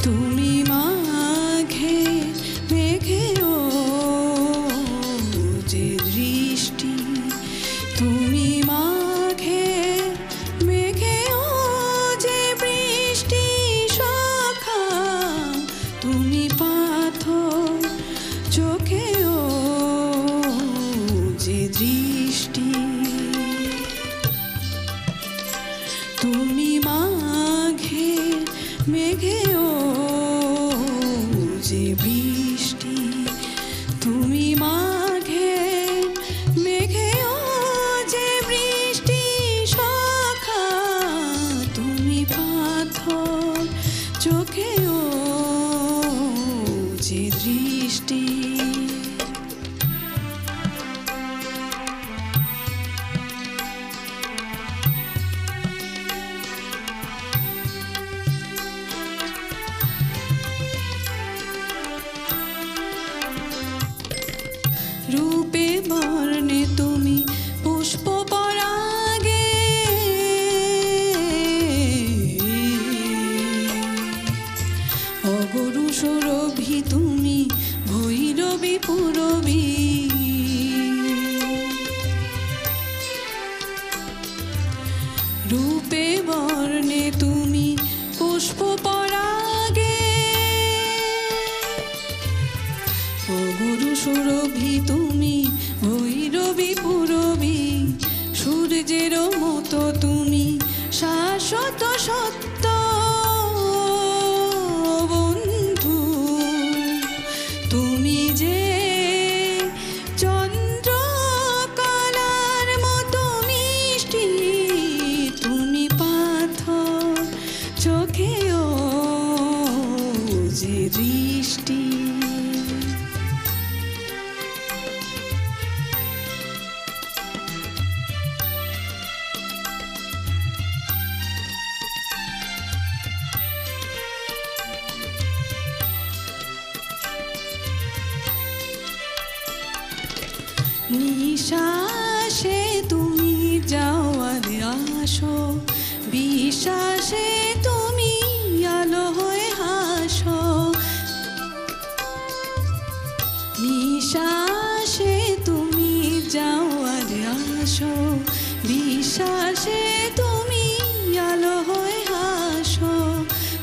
তুমি মাঘে মেঘেও যে দৃষ্টি, তুমি মাঘে মেঘেও যে বৃষ্টি সখা, তুমি পাথর চোখেও যে দৃষ্টি, তুমি মাঘে মেঘেও যে বৃষ্টি, তুমি মাঘে মেঘেও যে বৃষ্টি সখা, তুমি পাথর চোখেও যে দৃষ্টি। রূপে বর্ণে তুমি পুষ্প পরাগে, অগরু সুরভি তুমি ভৈরবী পুরবী, রূপে বর্ণে তুমি পুষ্প পরাগে, অগরু সুরভি তুমি ভৈরবী পুরবী, সূর্যের মতো তুমি শাশ্বত সত্য বন্ধু, তুমি যে চন্দ্রকলার মতো মিষ্টি, তুমি পাথর চোখেও যে দৃষ্টি। নিঃশ্বাসে তুমি যাও আর আসো, বিশ্বাসে তুমি আলো হয়ে হাসো, নিঃশ্বাসে তুমি যাও আর আসো, বিশ্বাসে তুমি আলো হয়ে হাসো,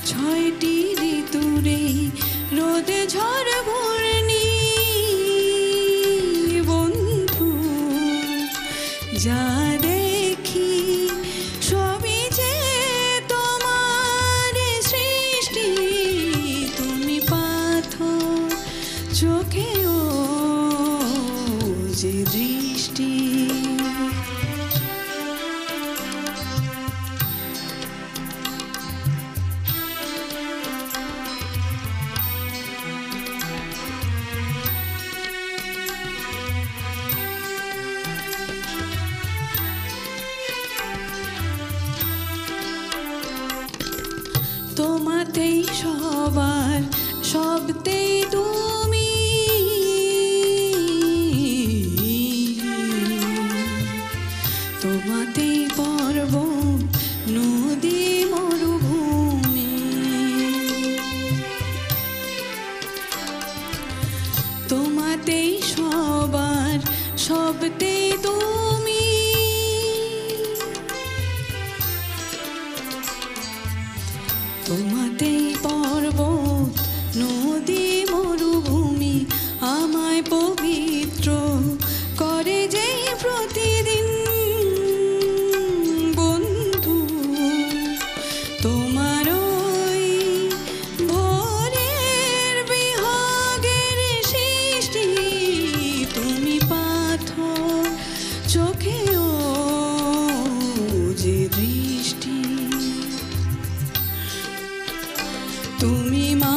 ছয়টি ঋতুরে রোদে ঝড় ঘূর্ণি বন্ধু, যা দেখি সবই যে তোমার সৃষ্টি, তুমি পাথর চোখেও যে দৃষ্টি। তোমাতেই সবার সবতেই তুমি, তোমাতেই পর্বত নদী মরুভূমি, তোমাতেই সবার সবতেই তুমি, তোমাতেই পর্বত নদী মরুভূমি, আমায় পবিত্র করে যে প্রতিদিন বন্ধু, তোমার ওই ভোরের বিহাগের সৃষ্টি, তুমি পাথর চোখেও যে দৃষ্টি, তুমি মা